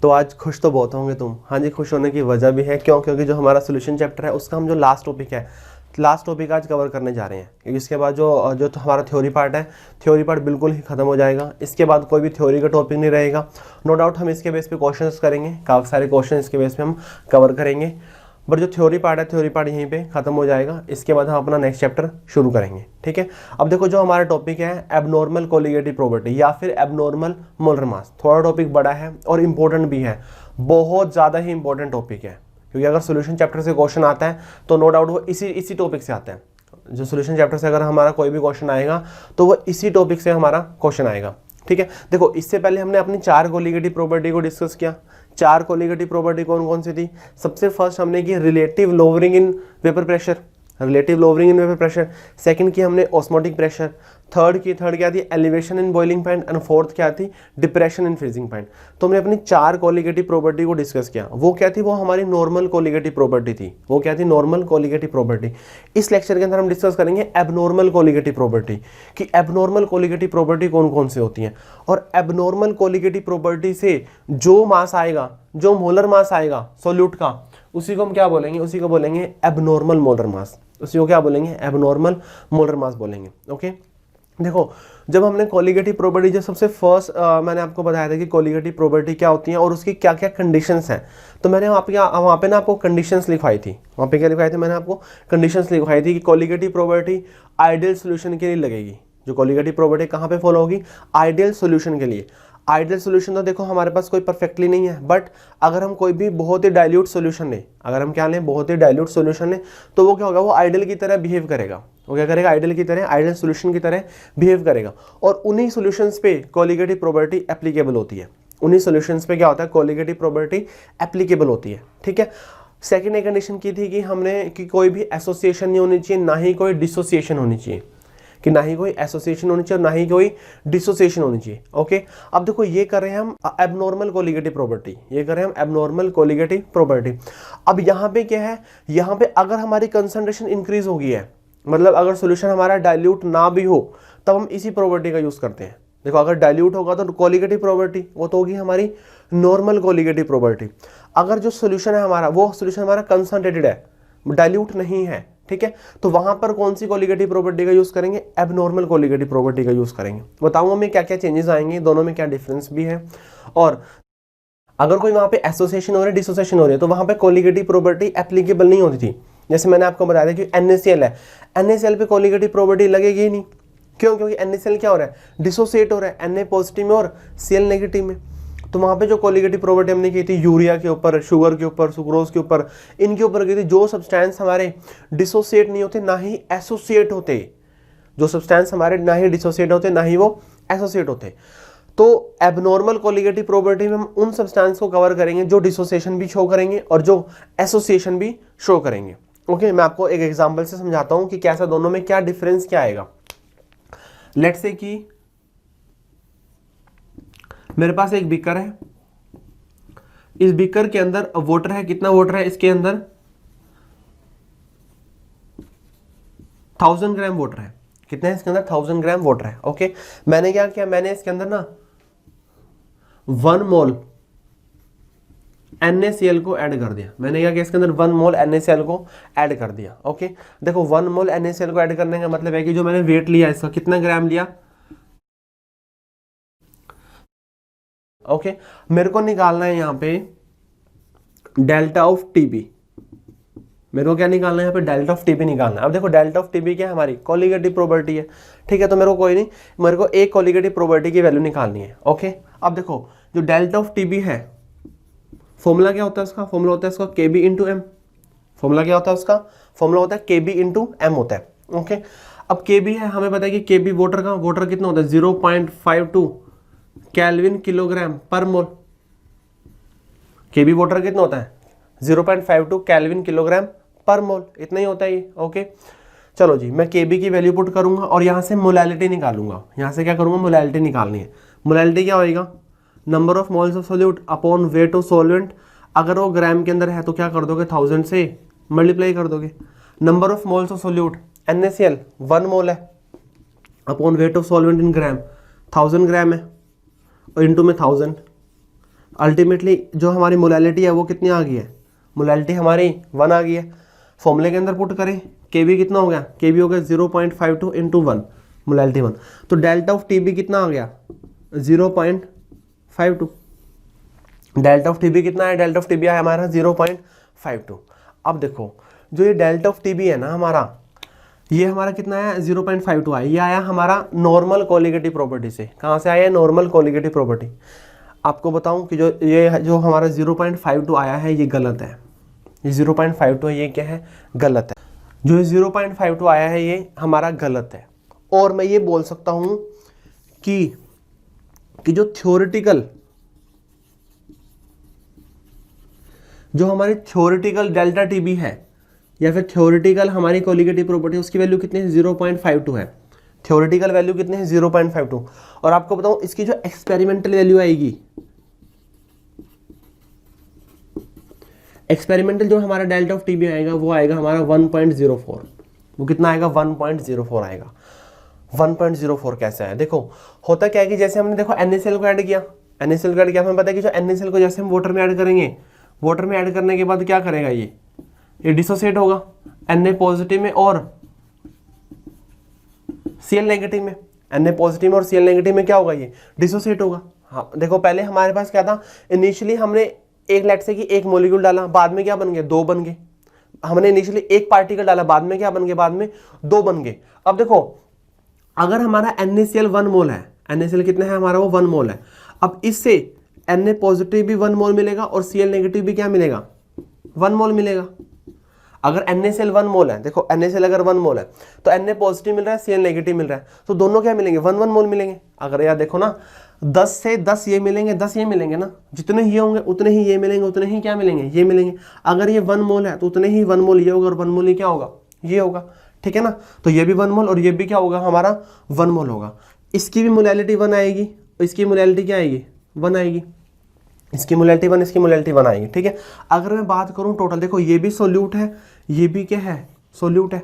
तो आज खुश तो बहुत होंगे तुम। हाँ जी, खुश होने की वजह भी है, क्यों? क्योंकि जो हमारा सोल्यूशन चैप्टर है उसका हम जो लास्ट टॉपिक आज कवर करने जा रहे हैं। क्योंकि इसके बाद जो तो हमारा थ्योरी पार्ट है, थ्योरी पार्ट बिल्कुल ही खत्म हो जाएगा। इसके बाद कोई भी थ्योरी का टॉपिक नहीं रहेगा। नो डाउट हम इसके बेस पे क्वेश्चंस करेंगे, काफ़ी सारे क्वेश्चन इसके बेस पे हम कवर करेंगे, बट जो थ्योरी पार्ट है, थ्योरी पार्ट यहीं पे खत्म हो जाएगा। इसके बाद हम अपना नेक्स्ट चैप्टर शुरू करेंगे, ठीक है। अब देखो, जो हमारा टॉपिक है एबनॉर्मल कोलिगेटिव प्रॉपर्टी या फिर एबनॉर्मल मोलर मास, थोड़ा टॉपिक बड़ा है और इम्पोर्टेंट भी है, बहुत ज़्यादा ही इंपॉर्टेंट टॉपिक है। क्योंकि अगर सोल्यूशन चैप्टर से क्वेश्चन आता है तो नो डाउट वो इसी टॉपिक से आता है। जो सोल्यूशन चैप्टर से अगर हमारा कोई भी क्वेश्चन आएगा तो वो इसी टॉपिक से हमारा क्वेश्चन आएगा, ठीक है। देखो, इससे पहले हमने अपनी 4 कोलिगेटिव प्रॉपर्टी को डिस्कस किया। 4 कोलिगेटिव प्रॉपर्टी कौन कौन सी थी? सबसे फर्स्ट हमने की relative lowering in vapour pressure, relative lowering in vapour pressure. Second की हमने ऑस्मोटिक प्रेशर। थर्ड क्या थी? Elevation in boiling point. And fourth क्या थी? Depression in freezing point. तो हमने अपनी 4 कोलिगेटिव प्रॉपर्टी को डिस्कस किया। वो क्या थी? वो हमारी नॉर्मल कोलिगेटिव प्रॉपर्टी थी। वो क्या थी? Normal colligative property. इस लेक्चर के अंदर हम डिस्कस करेंगे एबनॉर्मल कोलिगेटिव प्रॉपर्टी, कि एबनॉर्मल कोलिगेटिव प्रॉपर्टी कौन कौन सी होती हैं, और एबनॉर्मल कोलिगेटिव प्रॉपर्टी से जो मास आएगा, जो मोलर मास आएगा सॉल्यूट का, उसी को हम क्या बोलेंगे? उसी को बोलेंगे एबनॉर्मल मोलर मास। उसी को क्या बोलेंगे? एबनॉर्मल मोलर मास बोलेंगे, ओके। देखो, जब हमने कोलिगेटिव प्रॉपर्टी, जो सबसे फर्स्ट मैंने आपको बताया था कि कोलिगेटिव प्रॉपर्टी क्या होती है और उसकी क्या क्या कंडीशंस हैं, तो मैंने वहाँ पे ना आपको कंडीशंस लिखवाई थी। वहाँ पे क्या लिखवाई थी? मैंने आपको कंडीशंस लिखवाई थी कि कोलिगेटिव प्रॉपर्टी आइडियल सोल्यूशन के लिए लगेगी। जो कोलिगेटिव प्रॉपर्टी कहाँ पे फॉलो होगी? आइडियल सोल्यूशन के लिए। आइडियल सोल्यूशन तो देखो हमारे पास कोई परफेक्टली नहीं है, बट अगर हम कोई भी बहुत ही डाइल्यूट सोल्यूशन लें, अगर हम क्या लें? बहुत ही डाइल्यूट सोल्यूशन लें, तो वो क्या होगा? वो आइडियल की तरह बिहेव करेगा। वो क्या करेगा? आइडियल की तरह, आइडियल सोल्यूशन की तरह बिहेव करेगा। और उन्हीं सोल्यूशंस पे कोलिगेटिव प्रॉपर्टी एप्लीकेबल होती है। उन्हीं सोल्यूशंस पे क्या होता है? कोलिगेटिव प्रॉपर्टी एप्लीकेबल होती है, ठीक है। सेकेंड एक कंडीशन की थी कि हमने कि कोई भी एसोसिएशन नहीं होनी चाहिए, ना ही कोई डिसोसिएशन होनी चाहिए, कि ना ही कोई एसोसिएशन होनी चाहिए और ना ही कोई डिसोसिएशन होनी चाहिए, ओके। अब देखो, ये कर रहे हैं हम एबनॉर्मल कोलिगेटिव प्रॉपर्टी, ये कर रहे हैं हम एबनॉर्मल कोलिगेटिव प्रॉपर्टी। अब यहाँ पे क्या है? यहाँ पे अगर हमारी कंसंट्रेशन इंक्रीज हो गई है, मतलब अगर सोल्यूशन हमारा डाइल्यूट ना भी हो, तब हम इसी प्रॉपर्टी का यूज करते हैं। देखो, अगर डाइल्यूट होगा तो कोलिगेटिव प्रॉपर्टी वो तो होगी हमारी नॉर्मल कोलिगेटिव प्रॉपर्टी। अगर जो सोल्यूशन है हमारा, वो सोल्यूशन हमारा कंसंट्रेटेड है, डाइल्यूट नहीं है, ठीक है, तो वहां पर कौन सी कोलिगेटिव प्रॉपर्टी का यूज करेंगे? एबनॉर्मल कोलिगेटिव प्रॉपर्टी का यूज करेंगे। बताऊंगा मैं क्या क्या चेंजेस आएंगे, दोनों में क्या डिफरेंस भी है। और अगर कोई वहां पे एसोसिएशन हो रहा है, डिसोसिएशन हो रही है, तो वहां पे कोलिगेटिव प्रॉपर्टी एप्लीकेबल नहीं होती थी। जैसे मैंने आपको बताया था कि NaCl है, NaCl पे कोलिगेटिव प्रॉपर्टी लगेगी ही नहीं। क्यों? क्योंकि NaCl क्या हो रहा है? डिसोसिएट हो रहा है, Na पॉजिटिव में और Cl नेगेटिव में। तो वहां पे जो कोलिगेटिव प्रॉपर्टी हमने की थी यूरिया के ऊपर, शुगर के ऊपर, सुक्रोज के ऊपर, इनके ऊपर की थी। जो सब्सटेंस हमारे डिसोसिएट नहीं होते, ना ही एसोसिएट होते, जो सब्सटेंस हमारे ना ही डिसोसिएट होते, ना ही वो एसोसिएट होते। तो एबनॉर्मल कोलिगेटिव प्रॉपर्टी में हम उन सब्सटेंस को कवर करेंगे जो डिसोसिएशन भी शो करेंगे और जो एसोसिएशन भी शो करेंगे, ओके। मैं आपको एक एग्जांपल से समझाता हूं कि कैसा दोनों में क्या डिफरेंस क्या आएगा। लेट्स से कि मेरे पास एक बीकर है, इस बीकर के अंदर वाटर है। कितना वाटर है इसके अंदर? 1000 ग्राम वाटर है। कितना है इसके अंदर? 1000 ग्राम वाटर है, ओके। मैंने क्या किया? मैंने इसके अंदर ना 1 मोल NaCl को ऐड कर दिया। मैंने क्या किया? इसके अंदर 1 मोल NaCl को ऐड कर दिया, ओके। देखो, 1 मोल NaCl को ऐड करने का मतलब है कि जो मैंने वेट लिया इसका, कितना ग्राम लिया, ओके। मेरे को निकालना है यहाँ पे डेल्टा ऑफ टीबी। मेरे को क्या निकालना है यहाँ पे? डेल्टा ऑफ टीबी निकालना है। अब देखो, डेल्टा ऑफ टीबी क्या है? हमारी कोलिगेटिव प्रॉपर्टी है, ठीक है। तो मेरे को कोई नहीं, मेरे को एक कोलिगेटिव प्रॉपर्टी की वैल्यू निकालनी है, ओके। अब देखो, जो डेल्टा ऑफ टीबी है, फॉर्मूला क्या होता है उसका? फॉर्मूला होता है इसका Kb इंटू एम। फॉर्मूला क्या होता है उसका? फॉर्मूला होता है Kb इंटू एम होता है, ओके। अब Kb है, हमें पता है कि Kb वाटर का, वाटर कितना होता है? 0.52 केल्विन किलोग्राम पर मोल। Kb वाटर कितना होता है? 0.52 केल्विन किलोग्राम पर मोल, इतना ही होता है ये, ओके। चलो जी, मैं Kb की वैल्यू पुट करूंगा और यहां से मोलैलिटी निकालूंगा। यहां से क्या करूंगा? मोलैलिटी निकालनी है। मोलैलिटी क्या होएगा? Number of moles of solute upon weight of solvent. अगर वो ग्राम के अंदर है तो क्या कर दोगे? 1000 से मल्टीप्लाई कर दोगे। Number of moles of solute NaCl 1 mole है, upon weight of solvent in gram 1000 gram है, और इंटू में 1000 अल्टीमेटली जो हमारी मोलैलिटी है वो कितनी आ गई है, मोलैलिटी हमारी 1 आ गई है। फॉर्मूले के अंदर पुट करें, के बी कितना हो गया, के बी हो गया 0.52 इंटू 1, मोलैलिटी 1। तो डेल्टा ऑफ टी बी कितना आ गया 0.52। डेल्टा ऑफ टी बी कितना है, डेल्टा ऑफ टी बी आया हमारा 0.52। अब देखो जो ये डेल्टा ऑफ टी बी है ना हमारा, ये हमारा कितना है 0.52 आया, ये आया हमारा नॉर्मल कोलिगेटिव प्रॉपर्टी से। कहाँ से आया है, नॉर्मल कोलिगेटिव प्रॉपर्टी। आपको बताऊं कि जो हमारा 0.52 आया है ये गलत है, ये 0.52 है, ये क्या है, गलत है। जो 0.52 आया है ये हमारा गलत है। और मैं ये बोल सकता हूं कि जो थ्योरेटिकल, जो हमारी थ्योरेटिकल डेल्टा टीबी है या फिर थ्योरेटिकल हमारी कोलिगेटिव प्रॉपर्टी, उसकी वैल्यू कितनी है 0.52 है। थ्योरेटिकल वैल्यू कितनी है 0.52। और आपको बताऊं इसकी जो एक्सपेरिमेंटल वैल्यू आएगी, एक्सपेरिमेंटल जो हमारा डेल्टा ऑफ टीबी आएगा वो आएगा हमारा 1.04। वो कितना आएगा 1.04 आएगा। 1.04 कैसे है, देखो होता क्या है कि जैसे हमने देखो NaCl को ऐड किया, NaCl को ऐड किया, हमें पता है कि जो NaCl को जैसे हम वाटर में ऐड करेंगे, वाटर में ऐड करने के बाद क्या करेगा, ये डिसोसिएट होगा Na पॉजिटिव में और Cl नेगेटिव में। Na पॉजिटिव में और Cl नेगेटिव में क्या होगा, ये डिसोसिएट होगा। हाँ देखो पहले हमारे पास क्या था, इनिशियली हमने एक लेट से कि एक मॉलिक्यूल डाला, बाद में क्या बन गए, 2 बन गए। हमने इनिशियली एक पार्टिकल डाला, बाद में क्या बन गए, बाद में 2 बन गए। अब देखो अगर हमारा NaCl 1 मोल है, NaCl कितना है हमारा, वो 1 मोल है। अब इससे Na पॉजिटिव भी 1 मोल मिलेगा और Cl नेगेटिव भी क्या मिलेगा, 1 मोल मिलेगा। अगर NaCl 1 मोल है, देखो NaCl अगर 1 मोल है तो Na पॉजिटिव मिल रहा है, Cl नेगेटिव मिल रहा है, तो दोनों क्या मिलेंगे, 1 मोल मिलेंगे। अगर यार देखो ना 10 से 10 ये मिलेंगे, 10 ये मिलेंगे ना, जितने ये होंगे उतने ही ये मिलेंगे, उतने ही क्या मिलेंगे, ये मिलेंगे। अगर ये 1 मोल है तो उतने ही 1 मोल ये होगा और 1 मोल ही क्या होगा, ये होगा। ठीक है ना, तो ये भी 1 मोल और ये भी क्या होगा हमारा 1 मोल होगा। इसकी भी मोलैलिटी 1 आएगी, इसकी मोलैलिटी क्या आएगी, 1 आएगी। इसकी मोलैलिटी 1, इसकी मोलैलिटी 1 आएगी। ठीक है, अगर मैं बात करूं टोटल, देखो ये भी सोल्यूट है, ये भी क्या है, सोल्यूट है,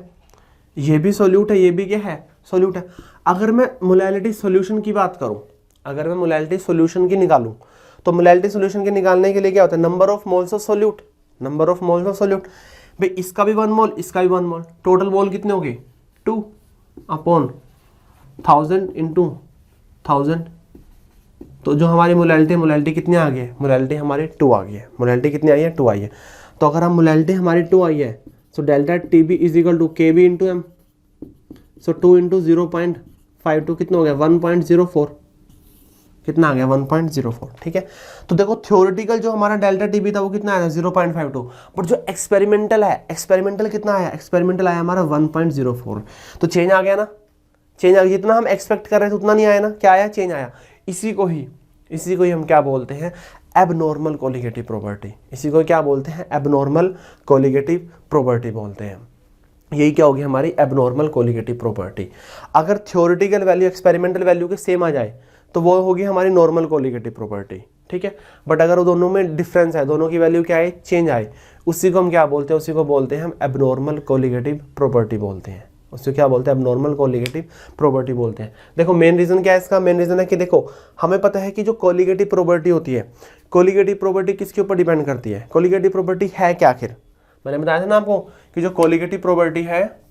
ये भी सोल्यूट है, ये भी क्या है, सोल्यूट है। अगर मैं मोलैलिटी सॉल्यूशन की बात करूं, अगर मैं मोलैलिटी सॉल्यूशन की निकालूं, तो मोलैलिटी सॉल्यूशन के निकालने के लिए क्या होता है, number of moles of solute, number of moles of solute. भाई इसका भी 1 मोल, इसका भी 1 मोल, टोटल मोल कितने हो गए 2/1000 इंटू 1000। तो जो हमारी मोलैलिटी कितनी आ गई है, मोलैलिटी हमारी 2 आ गई है। मोलैलिटी कितनी आई है, 2 आई है। तो अगर हम मोलैलिटी हमारी 2 आई है, so delta TB is equal to KB into m. So 2 into 0.52 कितना हो गया 1.04, कितना आ गया 1.04। ठीक है, तो देखो थ्योरेटिकल जो हमारा डेल्टा टीबी था वो कितना आया 0.52, बट जो एक्सपेरिमेंटल है, एक्सपेरिमेंटल कितना आया, एक्सपेरिमेंटल आया हमारा 1.04। तो चेंज आ गया ना, चेंज आ गया, जितना हम एक्सपेक्ट कर रहे थे उतना नहीं आया ना, क्या आया, चेंज आया। इसी को ही हम क्या बोलते हैं, एबनॉर्मल कोलिगेटिव प्रॉपर्टी। इसी को क्या बोलते हैं, एबनॉर्मल कोलिगेटिव प्रॉपर्टी बोलते हैं। यही क्या होगी हमारी एबनॉर्मल कोलिगेटिव प्रॉपर्टी। अगर थ्योरेटिकल वैल्यू एक्सपेरिमेंटल वैल्यू के सेम आ जाए तो वो होगी हमारी नॉर्मल कोलिगेटिव प्रॉपर्टी। ठीक है, बट अगर वो दोनों में डिफरेंस है, दोनों की वैल्यू क्या है, चेंज आए, उसी को हम क्या बोलते हैं, उसी को बोलते हैं हम एबनॉर्मल कोलिगेटिव प्रॉपर्टी बोलते हैं। उसको क्या बोलते हैं, एबनॉर्मल कोलिगेटिव प्रॉपर्टी बोलते हैं। देखो मेन रीजन क्या है इसका, मेन रीजन है कि देखो हमें पता है कि जो कोलिगेटिव प्रॉपर्टी होती है, कोलिगेटिव प्रॉपर्टी किसके ऊपर डिपेंड करती है, कोलिगेटिव प्रॉपर्टी है क्या आखिर, मैंने बताया था ना आपको कि जो कोलिगेटिव प्रॉपर्टी है,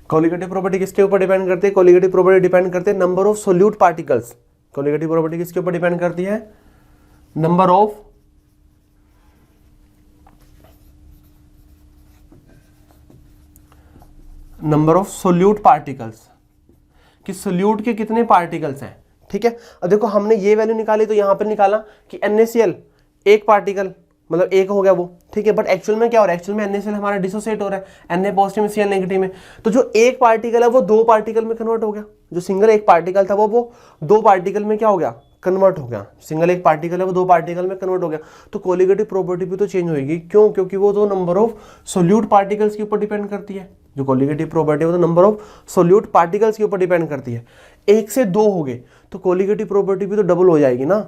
कोलिगेटिव प्रॉपर्टी किसके ऊपर डिपेंड करती है, कोलिगेटिव प्रॉपर्टी डिपेंड करते हैं number of solute particles. Colligative property किसके ऊपर डिपेंड करती है, नंबर ऑफ सोल्यूट पार्टिकल्स, कि सोल्यूट के कितने पार्टिकल्स हैं। ठीक है, अब देखो हमने ये वैल्यू निकाली तो यहां पर निकाला कि NaCl एक पार्टिकल, मतलब एक हो गया वो। ठीक है, बट एक्चुअल में क्या हो रहा है, एक्चुअल में NaCl हमारा डिसोसिएट हो रहा है, Na पॉजिटिव में Cl नेगेटिव में। तो जो एक पार्टिकल है वो 2 पार्टिकल में कन्वर्ट हो गया, जो सिंगल एक पार्टिकल था वो 2 पार्टिकल में क्या हो गया, कन्वर्ट हो गया। सिंगल एक पार्टिकल है वो 2 पार्टिकल में कन्वर्ट हो गया। तो कोलिगेटिव प्रॉपर्टी भी तो चेंज होगी, क्यों, क्योंकि वो तो नंबर ऑफ सोल्यूट पार्टिकल्स के ऊपर डिपेंड करती है। जो कोलिगेटिव प्रॉपर्टी है वो तो नंबर ऑफ सोल्यूट पार्टिकल्स के ऊपर डिपेंड करती है। 1 से 2 हो गए तो कोलिगेटिव प्रॉपर्टी भी तो डबल हो जाएगी ना,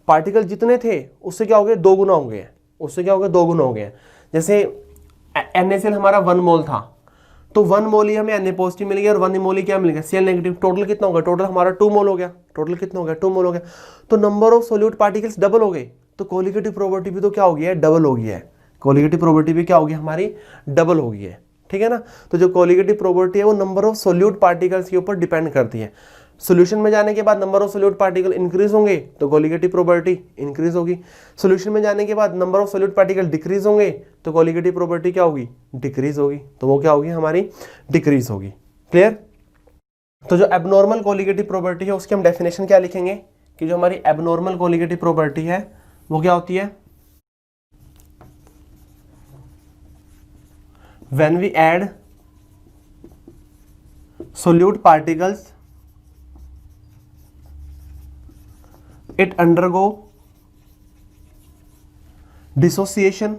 पार्टिकल जितने थे उससे क्या हो गए, 2 गुना हो गए, उससे क्या हो गया 2 गुना हो गया। जैसे NaCl हमारा 1 मोल था, तो 1 मोल ही हमें Na पॉजिटिव मिल गया और 1 मोल ही क्या मिल गया, Cl नेगेटिव। टोटल कितना हो गया, टोटल हमारा 2 मोल हो गया। टोटल कितना हो गया, 2 मोल हो गया। तो number of solute particles double हो गए, तो कोलिगेटिव प्रोबेबिलिटी भी तो क्या हो गई है, डबल हो गई है। कोलिगेटिव प्रोबेबिलिटी भी क्या होगी हमारी, डबल हो गई है, ठीक है ना। तो जो कोलिगेटिव प्रोबेबिलिटी है वो नंबर ऑफ सोल्यूट पार्टिकल्स के ऊपर डिपेंड करती है। सॉल्यूशन में जाने के बाद number of solute particle increase होंगे तो कोलिगेटिव प्रोबेबिलिटी इंक्रीज होगी। सॉल्यूशन में जाने के बाद number of solute particle decrease होंगे तो कोलिगेटिव प्रोबेबिलिटी क्या होगी, डिक्रीज होगी। तो वो क्या होगी हमारी, डिक्रीज होगी। क्लियर। तो जो एबनॉर्मल कोलिगेटिव प्रोबेबिलिटी है उसकी हम डेफिनेशन क्या लिखेंगे कि जो हमारी एबनॉर्मल कोलिगेटिव प्रोबेबिलिटी है वो क्या होती है, when we add solute particles it undergo dissociation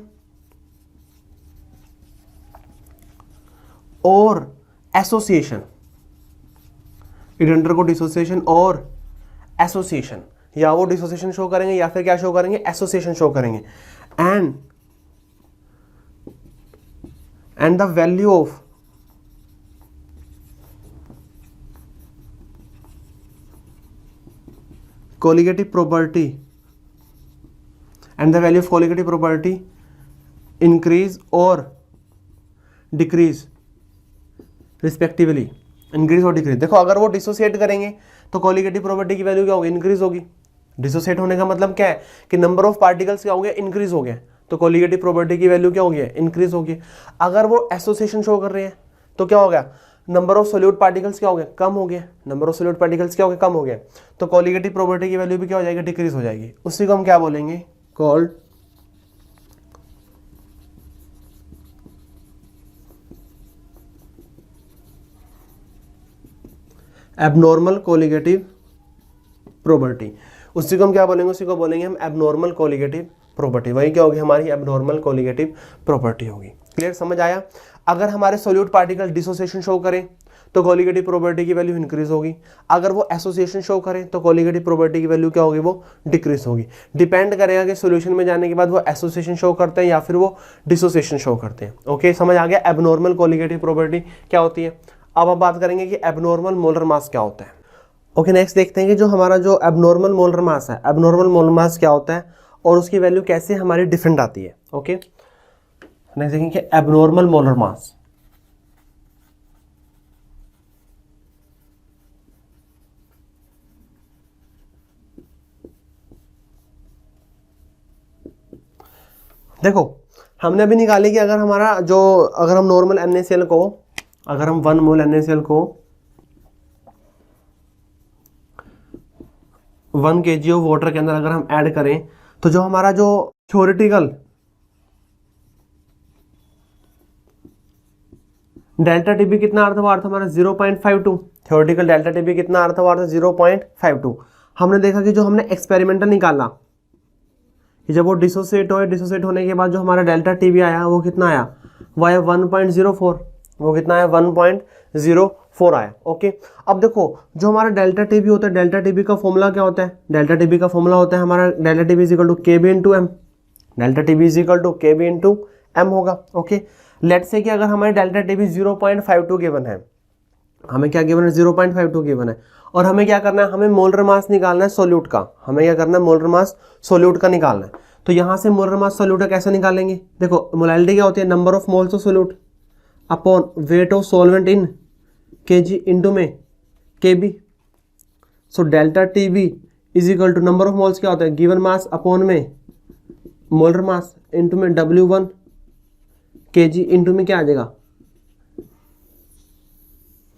or association, it undergo dissociation or association, या वो डिसोसिएशन शो करेंगे या फिर क्या शो करेंगे, एसोसिएशन शो करेंगे। and the value of colligative probability and the value of colligative probability increase or decrease respectively, increase और decrease। देखो अगर वो डिसोसिएट करेंगे तो कोलिगेटिव प्रोबेबिलिटी की वैल्यू क्या होगी, इंक्रीज होगी। डिसोसिएट होने का मतलब क्या है कि नंबर ऑफ पार्टिकल्स क्या हो गया, इंक्रीज हो गया, तो कोलिगेटिव प्रोबेबिलिटी की वैल्यू क्या हो गया, इंक्रीज हो गई। अगर वो एसोसिएशन शो कर रहे हैं तो क्या हो गया, नंबर ऑफ सोल्यूट पार्टिकल्स क्या हो गया, कम हो गया। नंबर ऑफ सोल्यूट पार्टिकल्स क्या हो गया, कम हो गया, तो कोलिगेटिव प्रोबेबिलिटी की वैल्यू भी क्या हो जाएगी, डिक्रीज हो जाएगी। उसी को हम क्या बोलेंगे, कॉल्ड एबनॉर्मल कोलिगेटिव प्रोबेबिलिटी। उसी को हम क्या बोलेंगे, उसी को बोलेंगे हम एबनॉर्मल कोलिगेटिव प्रॉपर्टी। वही क्या होगी हमारी एबनॉर्मल कोलिगेटिव प्रॉपर्टी होगी। क्लियर, समझ आया। अगर हमारे सोल्यूट पार्टिकल डिसोसिएशन शो करें तो कोलिगेटिव प्रोबेबिलिटी की वैल्यू इंक्रीज होगी। अगर वो एसोसिएशन शो करें तो कोलिगेटिव प्रोबेबिलिटी की वैल्यू क्या होगी, वो डिक्रीज होगी। डिपेंड करेगा कि सॉल्यूशन में जाने के बाद वो एसोसिएशन शो करते हैं या फिर वो डिसोसिएशन शो करते हैं। ओके, समझ आ गया एबनॉर्मल कोलिगेटिव प्रोबेबिलिटी क्या होती है। अब हम बात करेंगे कि एबनॉर्मल मोलर मास क्या होता है। ओके, नेक्स्ट देखते हैं कि जो हमारा जो एबनॉर्मल मोलर मास है, एबनॉर्मल मोलर मास क्या होता है और उसकी वैल्यू कैसे हमारी डिफरेंट आती है। ओके, नेक्स्ट देखेंगे एबनॉर्मल मोलर मास। देखो हमने अभी निकाली कि अगर हमारा जो अगर हम नॉर्मल NaCl को, अगर हम 1 मोल NaCl को 1 kg ऑफ वाटर के अंदर अगर हम ऐड करें तो जो हमारा जो थ्योरेटिकल डेल्टा टीबी कितना आ रहा था, वो आ रहा था हमारा 0.52। थ्योरेटिकल डेल्टा टीबी कितना आ रहा था, वो आ रहा था 0.52। हमने देखा कि जो हमने एक्सपेरिमेंटल निकाला कि जब वो डिसोसिएट होने के बाद जो हमारा डेल्टा टीबी आया वो कितना आया, वो आया 1.04। वो कितना आया, 1.04 आया। ओके, अब देखो जो हमारा डेल्टा टीबी होता है, डेल्टा टीबी का फॉर्मूला क्या होता है, डेल्टा टीबी का फॉर्मूला होता है हमारा delta TB is equal to KB into M. Delta TB is equal to KB into m होगा। ओके, लेट्स से कि अगर हमारे डेल्टा टीबी 0.52 गिवन है, हमें क्या गिवन है, 0.52 गिवन है, और हमें क्या करना है, हमें मोलर मास निकालना है सोल्यूट का। हमें क्या करना है, मोलर मास सोल्यूट का निकालना है। तो यहाँ से मोलर मास सोल्यूट का कैसे निकालेंगे, देखो मोलैलिटी क्या होती है, number of moles of solute upon weight of solvent in KG into में KB. So delta TB is equal to number of moles क्या होता है, गिवन मास अपॉन में मोलर मास इंटू में W1 केजी इंटू में क्या आ जाएगा,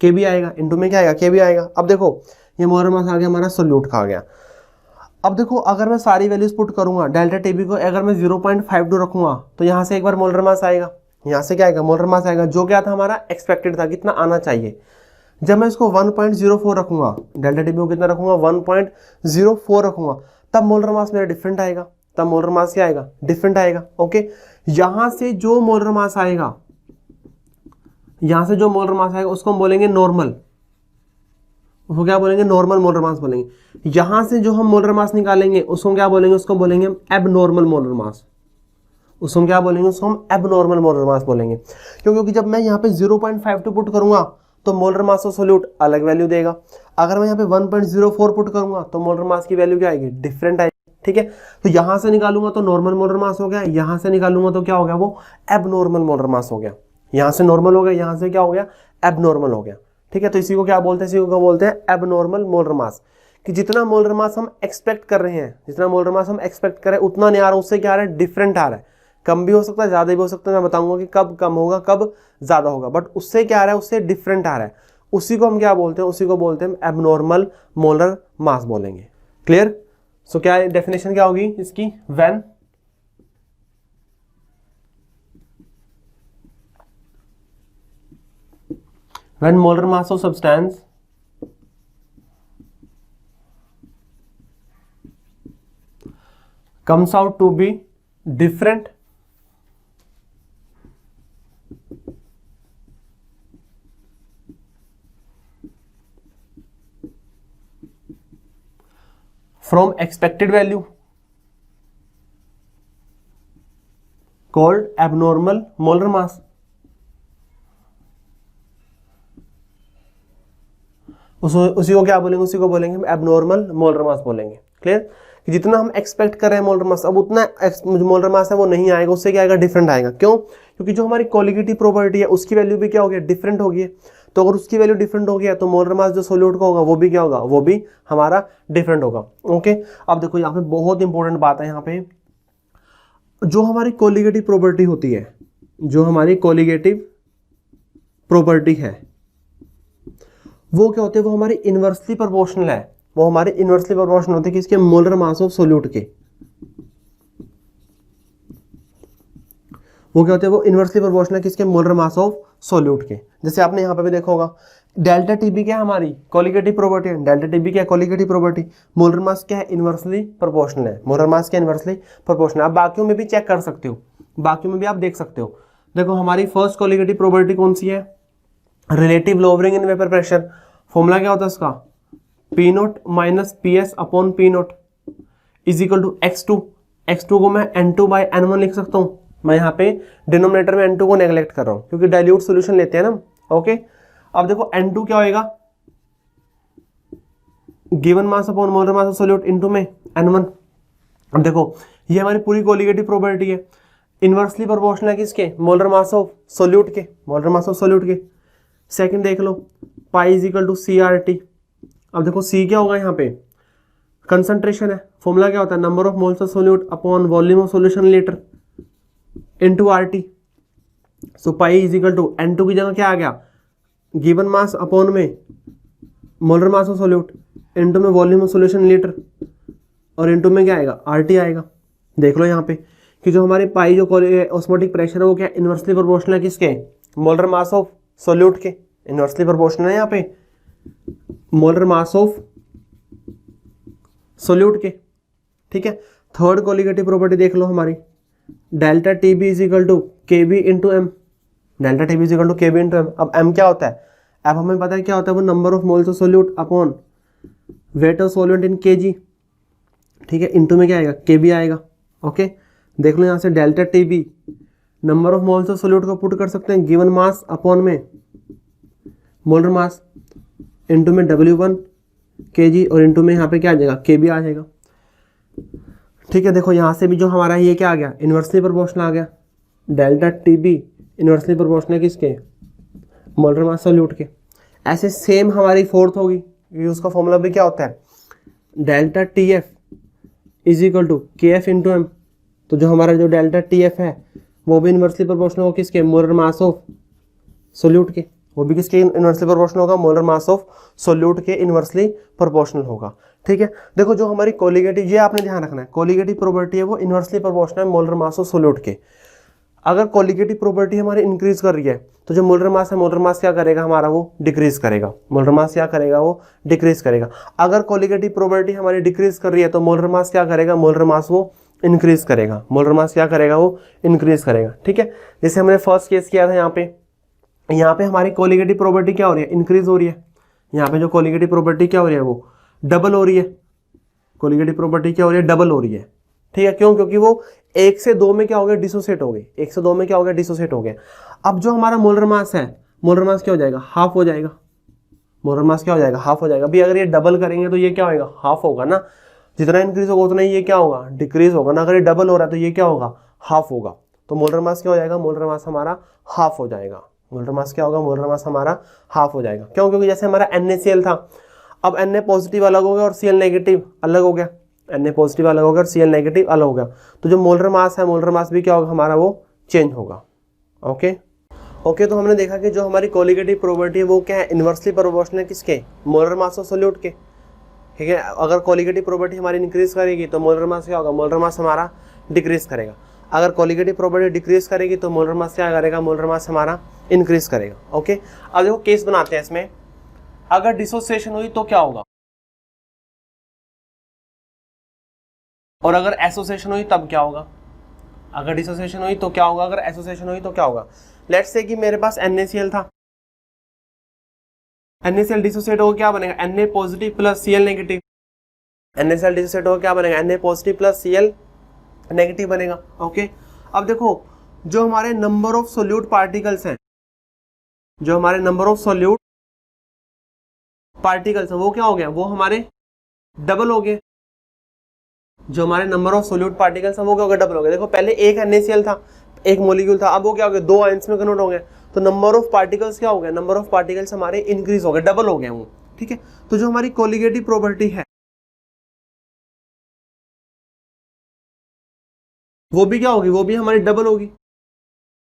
केबी आएगा, इंटू में क्या आएगा, केबी आएगा। अब देखो ये मोलर मास आ गया हमारा सोल्यूट का आ गया। अब देखो अगर मैं सारी वैल्यूज पुट करूंगा, डेल्टा टीबी को अगर मैं 0.52 रखूंगा तो यहाँ से एक बार मोलर मास आएगा, यहाँ से क्या आएगा, मोलर मास आएगा, जो क्या था हमारा एक्सपेक्टेड था, कितना आना चाहिए। जब मैं इसको 1.04 रखूंगा, डेल्टा टीबी को कितना रखूंगा, 1.04 रखूंगा, तब मोलर मास मेरा डिफरेंट आएगा, तब मोलर मास क्या आएगा, डिफरेंट आएगा। ओके, यहां से जो मोलर मास आएगा, यहां से जो मोलर मास आएगा उसको हम बोलेंगे नॉर्मल, उसको क्या बोलेंगे, नॉर्मल मोलर मास बोलेंगे। यहां से जो हम मोलर मास निकालेंगे उसको क्या बोलेंगे, उसको बोलेंगे हम एबनॉर्मल मोलर मास। उसको हम क्या बोलेंगे, उसको हम एबनॉर्मल मोलर मास बोलेंगे। क्योंकि जब मैं यहाँ पे 0.52 पुट करूंगा तो मोलर मास ऑफ सोल्यूट अलग वैल्यू देगा। अगर मैं यहाँ पे 1.04 पुट करूंगा तो मोलर मास की वैल्यू क्या आएगी, डिफरेंट आएगी। ठीक है, तो यहाँ से निकालूंगा तो नॉर्मल मोलर मास हो गया, यहाँ से निकालूंगा तो क्या हो गया, वो एबनॉर्मल मोलर मास हो गया। यहाँ से नॉर्मल हो गया, यहाँ से क्या हो गया, एबनॉर्मल हो गया। ठीक है, तो इसी को क्या बोलते हैं, इसी को बोलते हैं एबनॉर्मल मोलर मास। कि जितना मोलर मास हम एक्सपेक्ट कर रहे हैं, जितना मोलर मास हम एक्सपेक्ट कर रहे हैं उतना नहीं आ रहा, उससे क्या आ रहा है, डिफरेंट आ रहा है। कम भी हो सकता है, ज्यादा भी हो सकता है, मैं बताऊंगा कि कब कम होगा कब ज्यादा होगा, बट उससे क्या आ रहा है, उससे डिफरेंट आ रहा है। उसी को हम क्या बोलते हैं, उसी को बोलते हैं एबनॉर्मल मोलर मास बोलेंगे। क्लियर? सो क्या डेफिनेशन क्या होगी इसकी, when molar mass of substance comes out to be different from expected value called abnormal molar mass। उसी को क्या बोलेंगे, उसी को बोलेंगे हम एबनॉर्मल मोलर मास बोलेंगे। क्लियर? कि जितना हम एक्सपेक्ट कर रहे हैं मोलर मास, अब उतना मोलर मास है वो नहीं आएगा, उससे क्या आएगा, डिफरेंट आएगा। क्यों? क्योंकि जो हमारी कोलिगेटिव प्रॉपर्टी है उसकी वैल्यू भी क्या हो गया, डिफरेंट हो गई। तो अगर उसकी वैल्यू डिफरेंट हो गया तो मोलर मास जो सोल्यूट का होगा वो भी क्या होगा, वो भी हमारा डिफरेंट होगा। ओके, अब देखो यहाँ पे बहुत इंपॉर्टेंट बात है, यहाँ पे जो हमारी कोलिगेटिव प्रॉपर्टी होती है, जो हमारी कोलिगेटिव प्रॉपर्टी है वो क्या होते हैं, वो हमारी इनवर्सली प्रोपोर्शनल है। वो हमारे इनवर्सली प्रोपोर्शनल होते हैं किसके, मोलर मास ऑफ सोल्यूट के। वो क्या होते हैं, वो इनवर्सली प्रोपोर्शनल किसके, मोलर मास ऑफ सोल्यूट के। जैसे आपने यहाँ पे भी देखा होगा, डेल्टा टीबी क्या है, हमारी कोलिगेटिव प्रॉपर्टी है। डेल्टा टीबी क्या है, कोलिगेटिव प्रॉपर्टी। मोलर मास क्या है, इनवर्सली प्रोपोर्शनल है। मोलर मास क्या, इनवर्सली प्रोपोर्शनल। आप बाकियों में भी चेक कर सकते हो, बाकियों में भी आप देख सकते हो। देखो हमारी फर्स्ट कोलिगेटिव प्रॉपर्टी कौन सी है, relative lowering in vapour pressure. Formula क्या होता है उसका, p not minus p s upon p not is equal to x2। x2 को मैं n2 बाई n1 लिख सकता हूँ। मैं यहाँ पे डिनोमिनेटर में n2 को नेग्लेक्ट कर रहा हूँ क्योंकि डाइल्यूट सॉल्यूशन लेते हैं ना। ओके, अब देखो n2 क्या होएगा, given mass upon molar mass of solute into में n1। अब देखो ये हमारी पूरी कोलिगेटिव प्रॉपर्टी है, इनवर्सली प्रोपोर्शनल है किसके, मोलर मास ऑफ सॉल्यूट के, मोलर मास ऑफ सॉल्यूट के। सेकंड देख लो, pi is equal to C R T. अब देखो सी क्या होगा, यहाँ पे कंसंट्रेशन है। फॉर्मूला क्या होता है, number of moles of solute upon volume of solution litre into r t. So pi is equal to n2 की जगह क्या आ गया, गिवन मास अपॉन में molar mass of solute into में वॉल्यूम ऑफ सॉल्यूशन लीटर, और into में क्या आएगा, आर टी आएगा। देख लो यहाँ पे कि जो हमारे पाई जो ऑस्मोटिक प्रेशर है वो क्या इनवर्सली प्रोपोर्शनल है किसके, मोलर मास ऑफ सोल्यूट के। इनवर्सली प्रोपोर्शनल है यहाँ पे मोलर मास ऑफ सोल्यूट के। ठीक है, थर्ड कोलिगेटिव प्रॉपर्टी देख लो हमारी, delta T B is equal to K B into M. Delta T B is equal to K B into M. अब एम क्या होता है, अब हमें पता है क्या होता है, वो number of moles of solute upon weight of solute इन के जी। ठीक है, इंटू में क्या आएगा, के बी आएगा। ओके, देख लो यहाँ से delta T b number of moles of solute को पुट कर सकते हैं गिवन मास अपॉन में मोलर मास इनटू में W1 kg और इनटू में यहाँ पे क्या आ जाएगा, kb आ जाएगा। ठीक है, देखो यहाँ से भी जो हमारा ये क्या आ गया, इनवर्सली प्रोपोर्शनल आ गया। डेल्टा टीबी इनवर्सली प्रोपोर्शनल किसके, मोलर मास सोल्यूट के। ऐसे सेम हमारी फोर्थ होगी, उसका फॉर्मूला भी क्या होता है, delta T F is equal to K F into M. तो जो हमारा जो डेल्टा टी एफ है वो भी इनवर्सली प्रोपोर्शनल होगा किसके, मोलर मास ऑफ सोल्यूट के। वो भी किसके इनवर्सली प्रोपोर्शनल होगा, मोलर मास ऑफ सोल्यूट के इनवर्सली प्रोपोर्शनल होगा। ठीक है, देखो जो हमारी कोलिगेटिव, ये आपने ध्यान रखना है, कोलिगेटिव प्रॉपर्टी है वो इनवर्सली प्रोपोर्शनल है मोलर मास ऑफ सोल्यूट के। अगर कोलिगेटिव प्रॉपर्टी हमारी इंक्रीज कर रही है तो जो मोलर मास है, मोलर मास क्या करेगा हमारा, वो डिक्रीज करेगा। मोलर मास क्या करेगा, वो डिक्रीज करेगा। अगर कोलिगेटिव प्रॉपर्टी हमारी डिक्रीज कर रही है तो मोलर मास क्या करेगा, मोलर मास वो इंक्रीज करेगा। मोलर मास क्या करेगा, वो इंक्रीज करेगा। ठीक है, जैसे हमने फर्स्ट केस किया था, यहाँ पे हमारी कोलिगेटिव प्रॉपर्टी क्या हो रही है, इंक्रीज हो रही है। यहाँ पे जो कोलिगेटिव प्रॉपर्टी क्या हो रही है, वो डबल हो रही है। कोलिगेटिव प्रॉपर्टी क्या हो रही है, डबल हो रही है। ठीक है, क्यों, क्योंकि वो 1 से 2 में क्या हो गया, डिसोसिएट हो गए, 1 से 2 में क्या हो गया, डिसोसिएट हो गया। अब जो हमारा मोलर मास है, मोलर मास क्या हो जाएगा, हाफ हो जाएगा, मोलर मास क्या हो जाएगा, हाफ हो जाएगा। अभी अगर ये डबल करेंगे तो ये क्या होगा, हाफ होगा ना, जितना इंक्रीज होगा उतना ही ये क्या होगा, डिक्रीज होगा ना। अगर ये डबल हो रहा है तो ये क्या होगा, हाफ होगा। तो मोलर मास क्या हो जाएगा, मोलर मास हमारा हाफ हो जाएगा। मोलर मास क्या होगा, मोलर मास हमारा हाफ हो जाएगा। क्यों, क्योंकि जैसे हमारा NaCl था, अब Na पॉजिटिव अलग हो गया और Cl नेगेटिव अलग हो गया, Na पॉजिटिव अलग हो गया और Cl नेगेटिव अलग हो गया, तो जो मोलर मास है, मोलर मास भी क्या होगा हमारा, वो चेंज होगा। ओके, तो हमने देखा कि जो हमारी कोलिगेटिव प्रॉपर्टी है वो क्या है, इनवर्सली प्रोपोर्शनल है किसके, मोलर मास ऑफ सॉल्यूट के। ठीक है, अगर कोलिगेटिव प्रॉपर्टी हमारी इंक्रीज करेगी तो मोलर मास क्या होगा, मोलर मास हमारा डिक्रीज करेगा। अगर कोलिगेटिव प्रॉपर्टी डिक्रीज करेगी तो मोलर मास क्या करेगा, मोलर मास हमारा इंक्रीज करेगा। ओके, अब देखो केस बनाते हैं इसमें, अगर डिसोसिएशन हुई तो क्या होगा, और अगर एसोसिएशन हुई तब क्या होगा। अगर डिसोसिएशन हुई तो क्या होगा, अगर एसोसिएशन हुई तो क्या होगा। लेट्स से कि मेरे पास NaCl था, NaCl डिसोसिएट हो क्या बनेगा, Na positive plus Cl negative. NaCl dissociate हो क्या बनेगा, Na positive plus Cl negative बनेगा। ओके, अब देखो जो हमारे नंबर ऑफ सोल्यूट पार्टिकल्स हैं, जो हमारे नंबर ऑफ सोल्यूट पार्टिकल्स हैं वो क्या हो गया, वो हमारे डबल हो गए। जो हमारे नंबर ऑफ सोल्यूट पार्टिकल्स हैं वो क्या हो गया, डबल हो गया। देखो पहले एक NaCl था, एक मॉलिक्यूल था, अब वो क्या हो गया, 2 आयंस में कन्वर्ट हो गए, तो नंबर ऑफ पार्टिकल्स क्या हो गए, नंबर ऑफ पार्टिकल्स हमारे इंक्रीज हो गए, डबल हो गए वो। ठीक है, तो जो हमारी कोलिगेटिव प्रॉपर्टी है वो भी क्या होगी, वो भी हमारी डबल होगी।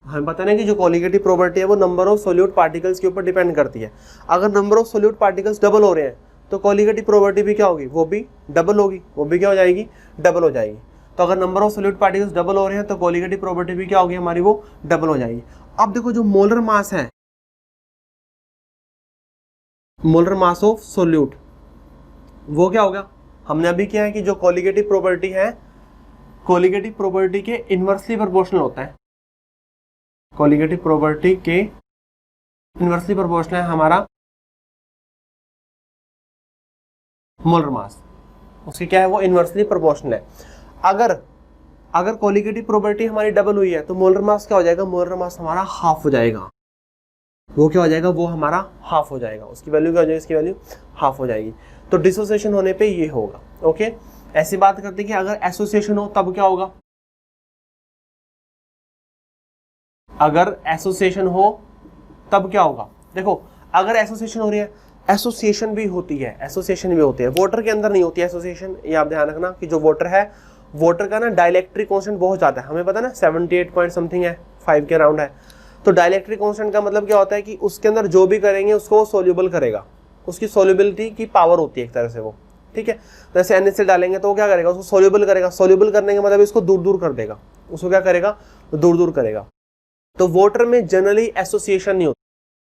हमें पता नहीं कि जो कोलिगेटिव प्रॉपर्टी है वो नंबर ऑफ सोल्यूट पार्टिकल्स के ऊपर डिपेंड करती है। अगर number of solute particles double हो रहे हैं तो कोलिगेटिव प्रॉपर्टी भी क्या होगी, वो भी डबल होगी, वो भी क्या हो जाएगी, डबल हो जाएगी। तो अगर number of solute particles double हो रहे हैं तो कोलिगेटिव प्रॉपर्टी भी क्या होगी हमारी, वो डबल हो जाएगी। अब देखो जो मोलर मास है, मोलर मास ऑफ सोल्यूट, वो क्या होगा, हमने अभी किया है कि जो कोलिगेटिव प्रॉपर्टी है, कोलिगेटिव प्रॉपर्टी के इनवर्सली प्रोपोर्शनल होता है, कोलिगेटिव प्रॉपर्टी के इनवर्सली प्रोपोर्शनल है हमारा मोलर मास, उसकी क्या है, वो इनवर्सली प्रोपोर्शनल है। अगर कोलिगेटिव प्रॉपर्टी हमारी डबल हुई है तो मोलर मास क्या हो जाएगा, मोलर मास हमारा हाफ हो जाएगा। वो क्या हो जाएगा, वो हमारा हाफ हो जाएगा, उसकी वैल्यू क्या हो जाएगी, इसकी वैल्यू हाफ हो जाएगी। तो डिसोसिएशन होने पे ये होगा। ओके, ऐसी बात करते हैं कि अगर एसोसिएशन हो तब क्या होगा, अगर एसोसिएशन हो तब क्या होगा। देखो अगर एसोसिएशन हो रही है, एसोसिएशन भी होती है, एसोसिएशन भी होती है, वाटर के अंदर नहीं होती है एसोसिएशन। ये आप ध्यान रखना कि जो वाटर है, वाटर का ना डाइलेक्ट्रिक कांस्टेंट बहुत ज़्यादा है, हमें पता है ना 78 पॉइंट समथिंग है, 5 के अराउंड है। तो डाइलेक्ट्रिक कांस्टेंट का मतलब क्या होता है कि उसके अंदर जो भी करेंगे उसको सोल्यूबल करेगा, उसकी सोल्यूबिलिटी की पावर होती है एक तरह से वो। ठीक है, जैसे NaCl डालेंगे तो वो क्या करेगा, उसको सोल्यूबल करेगा, सोल्यूबल करने का मतलब इसको दूर दूर कर देगा, उसको क्या करेगा, दूर दूर करेगा। तो वाटर में जनरली एसोसिएशन नहीं होती।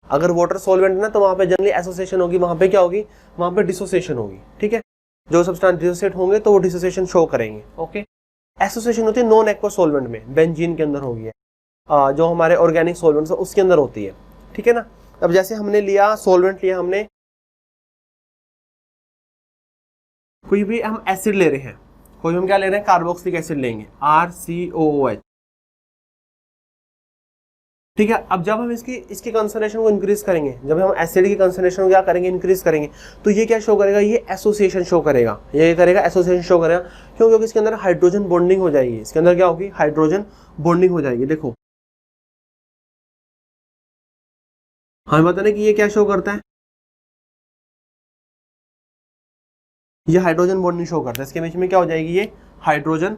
अगर वाटर सॉल्वेंट है ना तो वहां पे जनरली एसोसिएशन होगी, वहां पे क्या होगी, वहां पे डिसोसिएशन होगी। ठीक है, जो सब्सटेंस डिसोसिएट होंगे तो वो डिसोसिएशन शो करेंगे। ओके, एसोसिएशन होती है नॉन एक्वस सॉल्वेंट में, बेंजीन के अंदर होगी, जो हमारे ऑर्गेनिक सॉल्वेंट्स है उसके अंदर होती है। ठीक है ना, अब जैसे हमने लिया सॉल्वेंट लिया, हमने कोई भी हम एसिड ले रहे हैं, कोई हम क्या ले रहे हैं, कार्बोक्सिलिक एसिड लेंगे, RCOOH। ठीक है, अब जब हम इसकी कंसंट्रेशन को इंक्रीज करेंगे, जब हम एसिड की कंसंट्रेशन को क्या करेंगे, इंक्रीज करेंगे, तो ये क्या शो करेगा, ये एसोसिएशन शो करेगा, ये करेगा एसोसिएशन शो करेगा। क्यों, क्योंकि इसके अंदर हाइड्रोजन बॉन्डिंग हो जाएगी, इसके अंदर क्या होगी, हाइड्रोजन बॉन्डिंग हो जाएगी। देखो हमें पता नहीं कि ये क्या शो करता है, ये हाइड्रोजन बॉन्डिंग शो करता है, इसके बीच में क्या हो जाएगी, ये हाइड्रोजन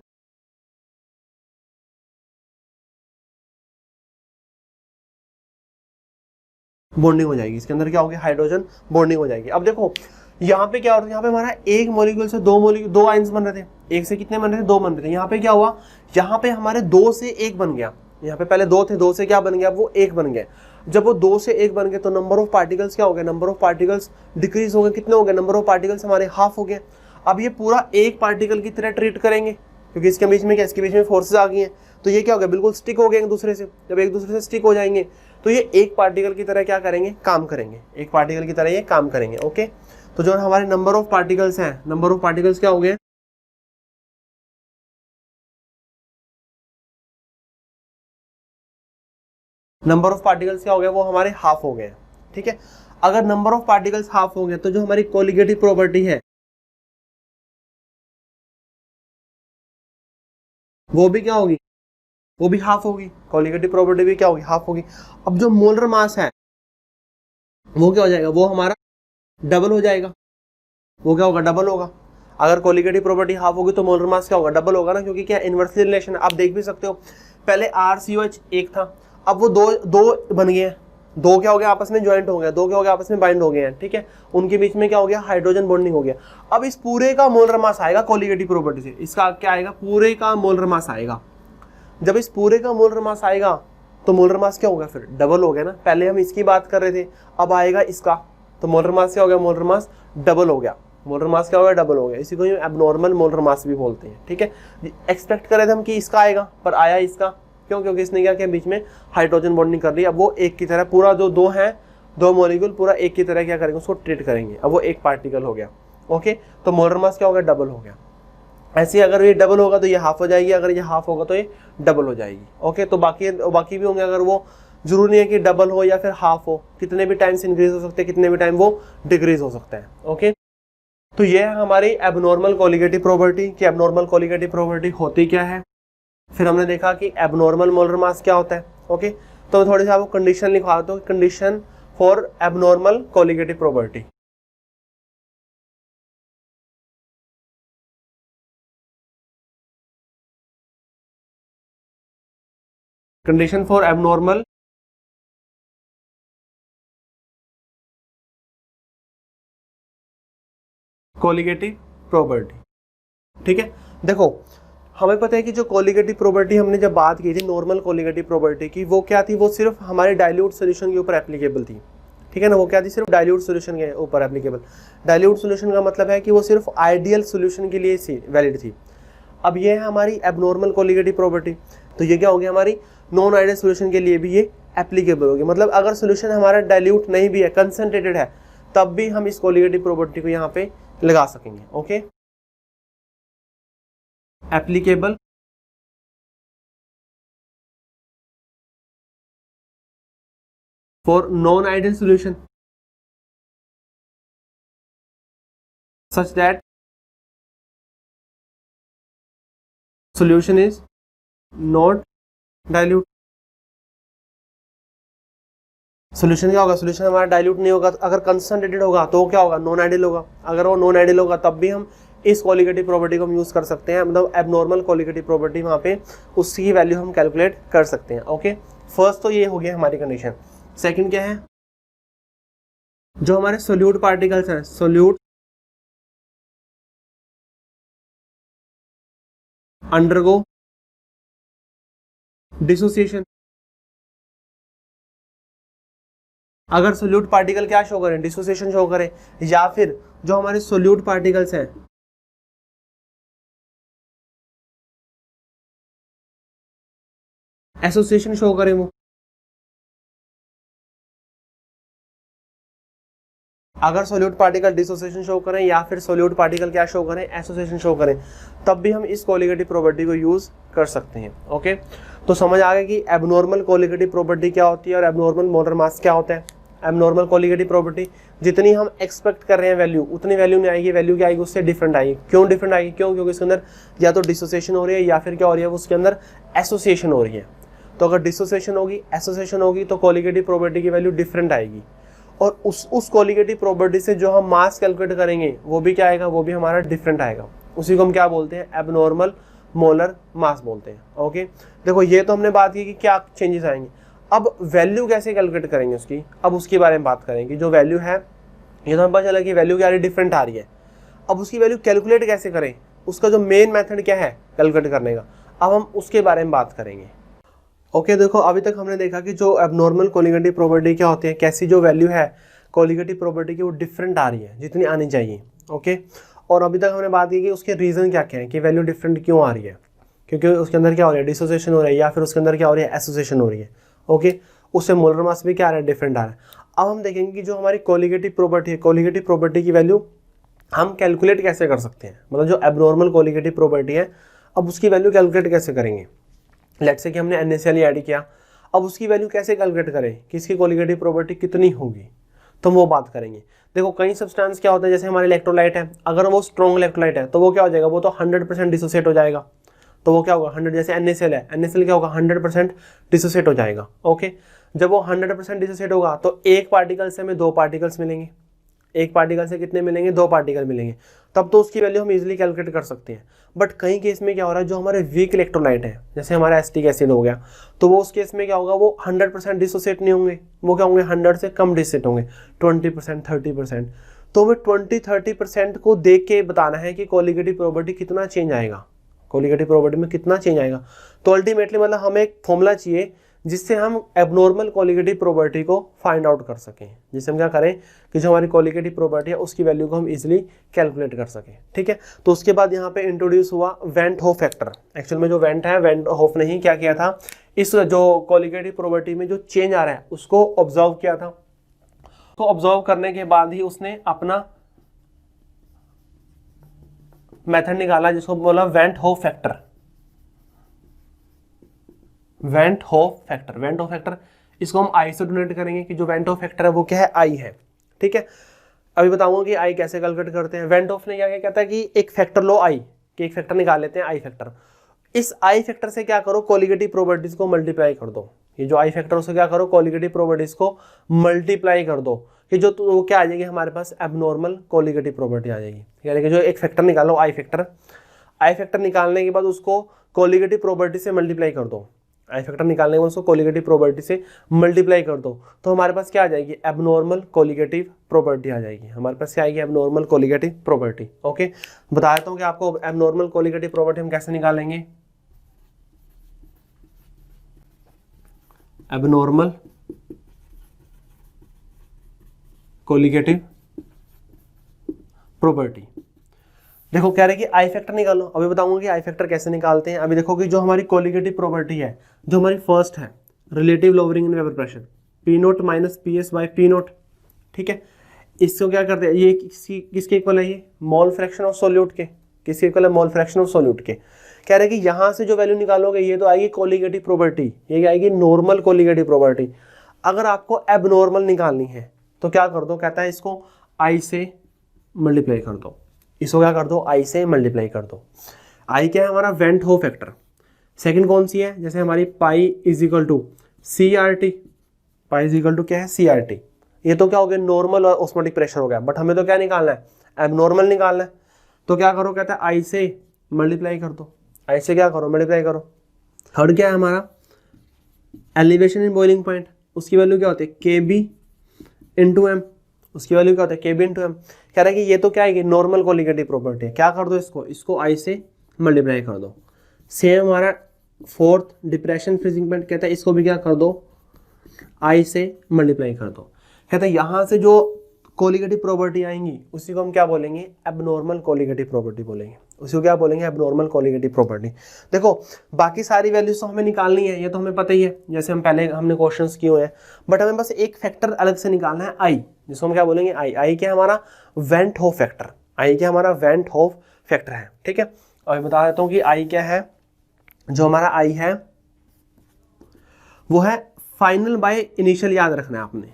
बॉन्डिंग हो जाएगी, इसके अंदर क्या होगी, हाइड्रोजन बॉन्डिंग हो जाएगी। अब देखो यहाँ पे क्या हो रहा है, यहाँ पे हमारा एक मॉलिक्यूल से दो आयंस बन रहे थे, एक से कितने बन रहे थे, 2 बन रहे थे। यहाँ पे क्या हुआ, यहाँ पे हमारे 2 से 1 बन गया, यहाँ पे पहले 2 थे, 2 से क्या बन गया, वो 1 बन गए। जब वो 2 से 1 बन गए तो नंबर ऑफ पार्टिकल्स क्या हो गए, नंबर ऑफ पार्टिकल्स डिक्रीज हो गए, कितने हो गए, नंबर ऑफ पार्टिकल्स हमारे हाफ हो गए। अब ये पूरा एक पार्टिकल की तरह ट्रीट करेंगे, क्योंकि इसके बीच में क्या, इसके बीच में फोर्सेज आ गई हैं, तो ये क्या हो गया, बिल्कुल स्टिक हो गए एक दूसरे से। जब एक दूसरे से स्टिक हो जाएंगे तो ये एक पार्टिकल की तरह क्या करेंगे, काम करेंगे, एक पार्टिकल की तरह ये काम करेंगे। ओके, तो जो हमारे नंबर ऑफ पार्टिकल्स हैं, नंबर ऑफ पार्टिकल्स क्या हो गए, नंबर ऑफ पार्टिकल्स क्या हो गया, वो हमारे हाफ हो गए, ठीक है। अगर नंबर ऑफ पार्टिकल्स हाफ हो गए तो जो हमारी कोलिगेटिव प्रॉपर्टी है वो भी क्या होगी, वो भी हाफ होगी, कोलिगेटिव प्रॉपर्टी भी क्या होगी, हाफ होगी। अब जो मोलर मास है वो क्या हो जाएगा, वो हमारा डबल हो जाएगा, वो क्या होगा, डबल होगा। अगर कोलिगेटिव प्रॉपर्टी हाफ होगी तो मोलर मास क्या होगा, डबल होगा ना, क्योंकि क्या इन्वर्सली रिलेशन, आप देख भी सकते हो, पहले RCOH एक था, अब वो दो दो बन गए हैं, दो क्या हो गया आपस में ज्वाइंट हो गया, दो क्या हो गया आपस में बाइंड हो गए हैं, ठीक है, उनके बीच में क्या हो गया, हाइड्रोजन बॉन्डिंग हो गया। अब इस पूरे का मोलर मास आएगा कोलिगेटिव प्रॉपर्टी से, इसका क्या आएगा, पूरे का मोलर मास आएगा। जब इस पूरे का मोलर मास आएगा तो मोलर मास क्या होगा, फिर डबल हो गया ना, पहले हम इसकी बात कर रहे थे, अब आएगा इसका, तो मोलर मास क्या हो गया, मोलर मास डबल हो गया, मोलर मास क्या हो गया, डबल हो गया। इसी को एबनॉर्मल मोलर मास भी बोलते हैं, ठीक है। एक्सपेक्ट कर रहे थे हम कि इसका आएगा, पर आया इसका, क्यों, क्योंकि इसने क्या किया, बीच में हाइड्रोजन बॉन्डिंग कर ली। अब वो एक की तरह पूरा जो दो है, दो मॉलिक्यूल पूरा एक की तरह क्या करेंगे, उसको ट्रीट करेंगे, अब वो एक पार्टिकल हो गया, ओके। तो मोलर मास क्या हो गया, डबल हो गया। ऐसे अगर ये डबल होगा तो ये हाफ हो जाएगी, अगर ये हाफ होगा तो ये डबल हो जाएगी, ओके। तो बाकी भी होंगे, अगर वो जरूरी नहीं है कि डबल हो या फिर हाफ हो, कितने भी टाइम से इंक्रीज हो सकते हैं, कितने भी टाइम वो डिक्रीज हो सकते हैं, ओके। तो ये है हमारी एबनॉर्मल कोलिगेटिव प्रॉपर्टी कि एबनॉर्मल कोलिगेटिव प्रॉपर्टी होती क्या है। फिर हमने देखा कि एबनॉर्मल मोलर मास क्या होता है, ओके। तो मैं थोड़ी सी आपको कंडीशन लिखवा देता हूँ, condition for abnormal colligative property. Condition for abnormal colligative property, ठीक है। देखो हमें पता है कि जो कोलिगेटिव प्रॉपर्टी हमने जब बात की थी नॉर्मल कोलिगेटिव प्रॉपर्टी की, वो क्या थी, वो सिर्फ हमारे डाइल्यूट सॉल्यूशन के ऊपर एप्लीकेबल थी, ठीक है ना। वो क्या थी, सिर्फ डाइल्यूट सॉल्यूशन के ऊपर एप्लीकेबल। डाइल्यूट सॉल्यूशन का मतलब है कि वो सिर्फ आइडियल सॉल्यूशन के लिए वैलिड थी। अब ये है हमारी एबनॉर्मल कोलिगेटिव प्रॉपर्टी, तो ये क्या होगी, हमारी नॉन आइडियल सॉल्यूशन के लिए भी ये एप्लीकेबल होगी। मतलब अगर सॉल्यूशन हमारा डाइल्यूट नहीं भी है, कंसंट्रेटेड है, तब भी हम इस कोलिगेटिव प्रॉपर्टी को यहाँ पे लगा सकेंगे, okay. Applicable for non ideal solution such that solution is not dilute। Solution क्या होगा, सोल्यूशन हमारा डाइल्यूट नहीं होगा, अगर कंसंट्रेटेड होगा तो क्या होगा, नॉन आइडियल होगा। अगर वो नॉन आइडियल होगा तब भी हम इस कोलिगेटिव प्रॉपर्टी को हम यूज कर सकते हैं, मतलब एबनॉर्मल कोलिगेटिव प्रॉपर्टी, वहाँ पे उसकी वैल्यू हम कैलकुलेट कर सकते हैं, ओके। फर्स्ट तो ये हो गया हमारी कंडीशन। सेकंड क्या है, जो हमारे सोल्यूट पार्टिकल्स हैं, सोल्यूट अंडरगो डिसोसिएशन। अगर सोल्यूट पार्टिकल क्या शो करें, डिसोसिएशन शो करें, या फिर जो हमारे सोल्यूट पार्टिकल्स हैं एसोसिएशन शो करें, वो अगर सोल्यूट पार्टिकल डिसोसिएशन शो करें या फिर सोल्यूट पार्टिकल क्या शो करें, एसोसिएशन शो करें, तब भी हम इस कोलिगेटिव प्रॉपर्टी को यूज कर सकते हैं, ओके। तो समझ आ गया कि एबनॉर्मल कोलिगेटिव प्रॉपर्टी क्या होती है और एबनॉर्मल मोलर मास क्या होता है। एबनॉर्मल कोलिगेटिव प्रॉपर्टी जितनी हम एक्सपेक्ट कर रहे हैं वैल्यू, उतनी वैल्यू नहीं आएगी, वैल्यू क्या आएगी, उससे डिफरेंट आएगी। क्यों डिफरेंट आएगी, क्यों, क्योंकि इसके अंदर या तो डिसोसिएशन हो रही है या फिर क्या हो रही है, उसके अंदर एसोसिएशन हो रही है। तो अगर डिसोसिएशन होगी, एसोसिएशन होगी, तो कोलिगेटिव प्रॉपर्टी की वैल्यू डिफरेंट आएगी, और उस कोलिगेटिव प्रॉपर्टी से जो हम मास कैलकुलेट करेंगे वो भी क्या आएगा, वो भी हमारा डिफरेंट आएगा। उसी को हम क्या बोलते हैं, एबनॉर्मल मोलर मास बोलते हैं, ओके। देखो ये तो हमने बात की कि क्या चेंजेस आएंगे। अब वैल्यू कैसे कैलकुलेट करेंगे उसकी, अब उसके बारे में बात करेंगे। जो वैल्यू है, ये तो हमें पता चला कि वैल्यू क्या आ रही है, डिफरेंट आ रही है। अब उसकी वैल्यू कैलकुलेट कैसे करें, उसका जो मेन मेथड क्या है कैलकुलेट करने का, अब हम उसके बारे में बात करेंगे, ओके। देखो अभी तक हमने देखा कि जो एबनॉर्मल कोलिगेटिव प्रॉपर्टी क्या होती है, कैसी जो वैल्यू है कोलिगेटिव प्रॉपर्टी की वो डिफरेंट आ रही है जितनी आनी चाहिए, ओके। और अभी तक हमने बात की कि उसके रीज़न क्या क्या है कि वैल्यू डिफरेंट क्यों आ रही है, क्योंकि उसके अंदर क्या हो रहा है, डिसोसिएशन हो रहा है, या फिर उसके अंदर क्या हो रही है, एसोसिएशन हो रही है, ओके। उससे मोलर मास भी क्या आ रहा है, डिफरेंट आ रहा है। अब हम देखेंगे कि जो हमारी कोलिगेटिव प्रॉपर्टी है, कोलिगेटिव प्रॉपर्टी की वैल्यू हम कैलकुलेट कैसे कर सकते हैं, मतलब जो एबनॉर्मल कोलिगेटिव प्रॉपर्टी है, अब उसकी वैल्यू कैलकुलेट कैसे करेंगे। लेट्स से कि हमने NaCl ऐड किया, अब उसकी वैल्यू कैसे कैलकुलेट करें कि इसकी कोलिगेटिव प्रॉपर्टी कितनी होगी, तो हम वो बात करेंगे। देखो कई सब्सटेंस क्या होता है, जैसे हमारे इलेक्ट्रोलाइट है, अगर वो स्ट्रॉन्ग इलेक्ट्रोलाइट है तो वो क्या हो जाएगा, वो तो 100% डिसोसिएट हो जाएगा। तो वो क्या होगा 100, जैसे NaCl है, NaCl क्या होगा 100% डिसोसिएट हो जाएगा। ओके, जब वो 100% डिसोसिएट होगा तो एक पार्टिकल से हमें 2 पार्टिकल्स मिलेंगे, एक पार्टिकल से कितने मिलेंगे, 2 पार्टिकल मिलेंगे, तब तो उसकी वैल्यू हम इजीली कैलकुलेट कर सकते हैं। बट कई केस में क्या हो रहा है, जो हमारे वीक इलेक्ट्रोलाइट है, जैसे हमारा एसिटिक एसिड हो गया, तो वो उस केस में क्या होगा, वो 100% डिसोसिएट नहीं होंगे, वो क्या होंगे 100 से कम डिसोसिएट होंगे, 20% 30%। तो हमें 20-30% को देख के बताना है कि कोलिगेटिव प्रॉपर्टी कितना चेंज आएगा, कोलिगेटिव प्रॉपर्टी में कितना चेंज आएगा। तो अल्टीमेटली मतलब हमें एक फॉर्मूला चाहिए जिससे हम एबनॉर्मल कोलिगेटिव प्रॉपर्टी को फाइंड आउट कर सकें, जिससे हम क्या करें कि जो हमारी कोलिगेटिव प्रॉपर्टी है उसकी वैल्यू को हम इजीली कैलकुलेट कर सकें। ठीक है, तो उसके बाद यहाँ पे इंट्रोड्यूस हुआ वेंट होफ फैक्टर। एक्चुअल में जो वेंट है, वेंट होफ ने ही क्या किया था, इस जो कोलिगेटिव प्रॉपर्टी में जो चेंज आ रहा है उसको ऑब्जर्व किया था। तो ऑब्जर्व करने के बाद ही उसने अपना मेथड निकाला जिसको बोला went Hoff factor. Went Hoff factor, went Hoff factor इसको हम आई से डोनेट करेंगे कि जो वेंट होफ फैक्टर है वो क्या है, आई है। ठीक है, अभी बताऊंगा कि आई कैसे कैलकुलेट करते हैं। वेंट होफ ने क्या कहता है कि एक फैक्टर लो आई, कि एक फैक्टर निकाल लेते हैं आई फैक्टर, इस आई फैक्टर से क्या करो, कोलिगेटिव प्रॉपर्टीज को मल्टीप्लाई कर दो। ये जो आई फैक्टर उससे क्या करो, कोलिगेटिव प्रॉपर्टीज को मल्टीप्लाई कर दो, कि जो तो क्या आ जाएगी हमारे पास, एबनॉर्मल कोलिगेटिव प्रॉपर्टी आ जाएगी। यानी कि जो एक फैक्टर निकालो आई फैक्टर, आई फैक्टर निकालने के बाद उसको कोलिगेटिव प्रॉपर्टी से मल्टीप्लाई कर दो, आई फैक्टर निकालने के बाद उसको कोलिगेटिव प्रॉपर्टी से मल्टीप्लाई कर दो, तो हमारे पास क्या आ जाएगी, एबनॉर्मल कोलिगेटिव प्रॉपर्टी आ जाएगी। हमारे पास क्या आएगी, एबनॉर्मल कोलिगेटिव प्रॉपर्टी। ओके, बता देता हूँ कि आपको एबनॉर्मल कोलिगेटिव प्रॉपर्टी हम कैसे निकालेंगे। एबनॉर्मल कोलिगेटिव प्रॉपर्टी, देखो कह रहे कि आई फैक्टर निकालो। अभी बताऊंगा कि आई फैक्टर कैसे निकालते हैं। अभी देखो कि जो हमारी कोलिगेटिव प्रॉपर्टी है, जो हमारी फर्स्ट है, relative lowering in vapour pressure, P not minus p S by P note. ठीक है, इसको क्या करते हैं, ये किसके इक्वल है, ये मोल फ्रैक्शन ऑफ सोल्यूट के, किसके इक्वल है, मोल फ्रैक्शन ऑफ सोल्यूट के। कह रहे कि यहाँ से जो वैल्यू निकालोगे ये तो आएगी कोलिगेटिव प्रॉपर्टी, ये आएगी नॉर्मल कोलिगेटिव प्रॉपर्टी। अगर आपको एबनॉर्मल निकालनी है तो क्या कर दो, कहता है इसको आई से मल्टीप्लाई कर दो, इसको क्या कर दो, आई से मल्टीप्लाई कर दो। आई क्या है हमारा, वेंट होफ फैक्टर। सेकंड कौन सी है, जैसे हमारी pi is equal to C R T, pi is equal to क्या है, सी आर टी। ये तो क्या हो गया, नॉर्मल और ऑस्मोटिक प्रेशर हो गया, बट हमें तो क्या निकालना है, एबनॉर्मल निकालना है। तो क्या करो, कहता है आई से मल्टीप्लाई कर दो, आई से क्या करो, मल्टीप्लाई करो। थर्ड क्या है हमारा, एलिवेशन इन बॉइलिंग पॉइंट, उसकी वैल्यू क्या होती है, के बी इंटू एम, उसकी वैल्यू क्या होता है, के बी इंटू एम। कह रहा है कि ये तो क्या है, नॉर्मल कोलिगेटिव प्रॉपर्टी है, क्या कर दो इसको आई से मल्टीप्लाई कर दो। सेम हमारा फोर्थ डिप्रेशन फ्रीजिंग पॉइंट, कहता है इसको भी क्या कर दो, आई से मल्टीप्लाई कर दो। कहता है यहाँ से जो कोलिगेटिव प्रॉपर्टी आएंगी उसी को हम क्या बोलेंगे, एबनॉर्मल कोलिगेटिव प्रॉपर्टी बोलेंगे, उसी को क्या बोलेंगे, एबनॉर्मल कोलिगेटिव प्रॉपर्टी। देखो बाकी सारी वैल्यूज तो हमें निकालनी है, ये तो हमें पता ही है, जैसे हम पहले हमने क्वेश्चंस किए हुए हैं, बट हमें बस एक फैक्टर अलग से निकालना है, आई, जिसको हम क्या बोलेंगे, आई। आई क्या हमारा, वेंट होफ फैक्टर, आई क्या हमारा, वेंट होफ फैक्टर है। ठीक है, और बता देता हूँ कि आई क्या है, जो हमारा आई है वो है फाइनल बाय इनिशियल, याद रखना है आपने,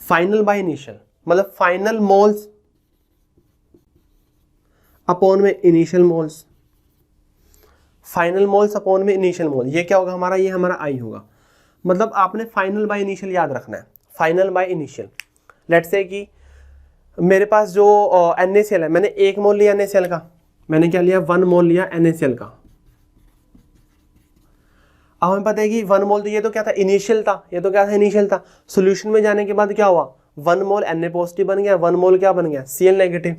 फाइनल बाय इनिशियल मतलब फाइनल मोल्स अपॉन में initial moles, final moles upon में इनिशियल मोल। ये क्या होगा हमारा, ये हमारा आई होगा। मतलब आपने फाइनल बाय इनिशियल याद रखना है, final by initial. Let's say कि मेरे पास जो NaCl है, मैंने 1 मोल लिया NaCl का, मैंने क्या लिया, 1 मोल लिया NaCl का। अब हमें पता है कि 1 मोल, तो ये तो क्या था, इनिशियल था, ये तो क्या था, इनिशियल था। सॉल्यूशन में जाने के बाद क्या हुआ, 1 मोल Na पॉजिटिव बन गया, 1 मोल क्या बन गया, Cl नेगेटिव,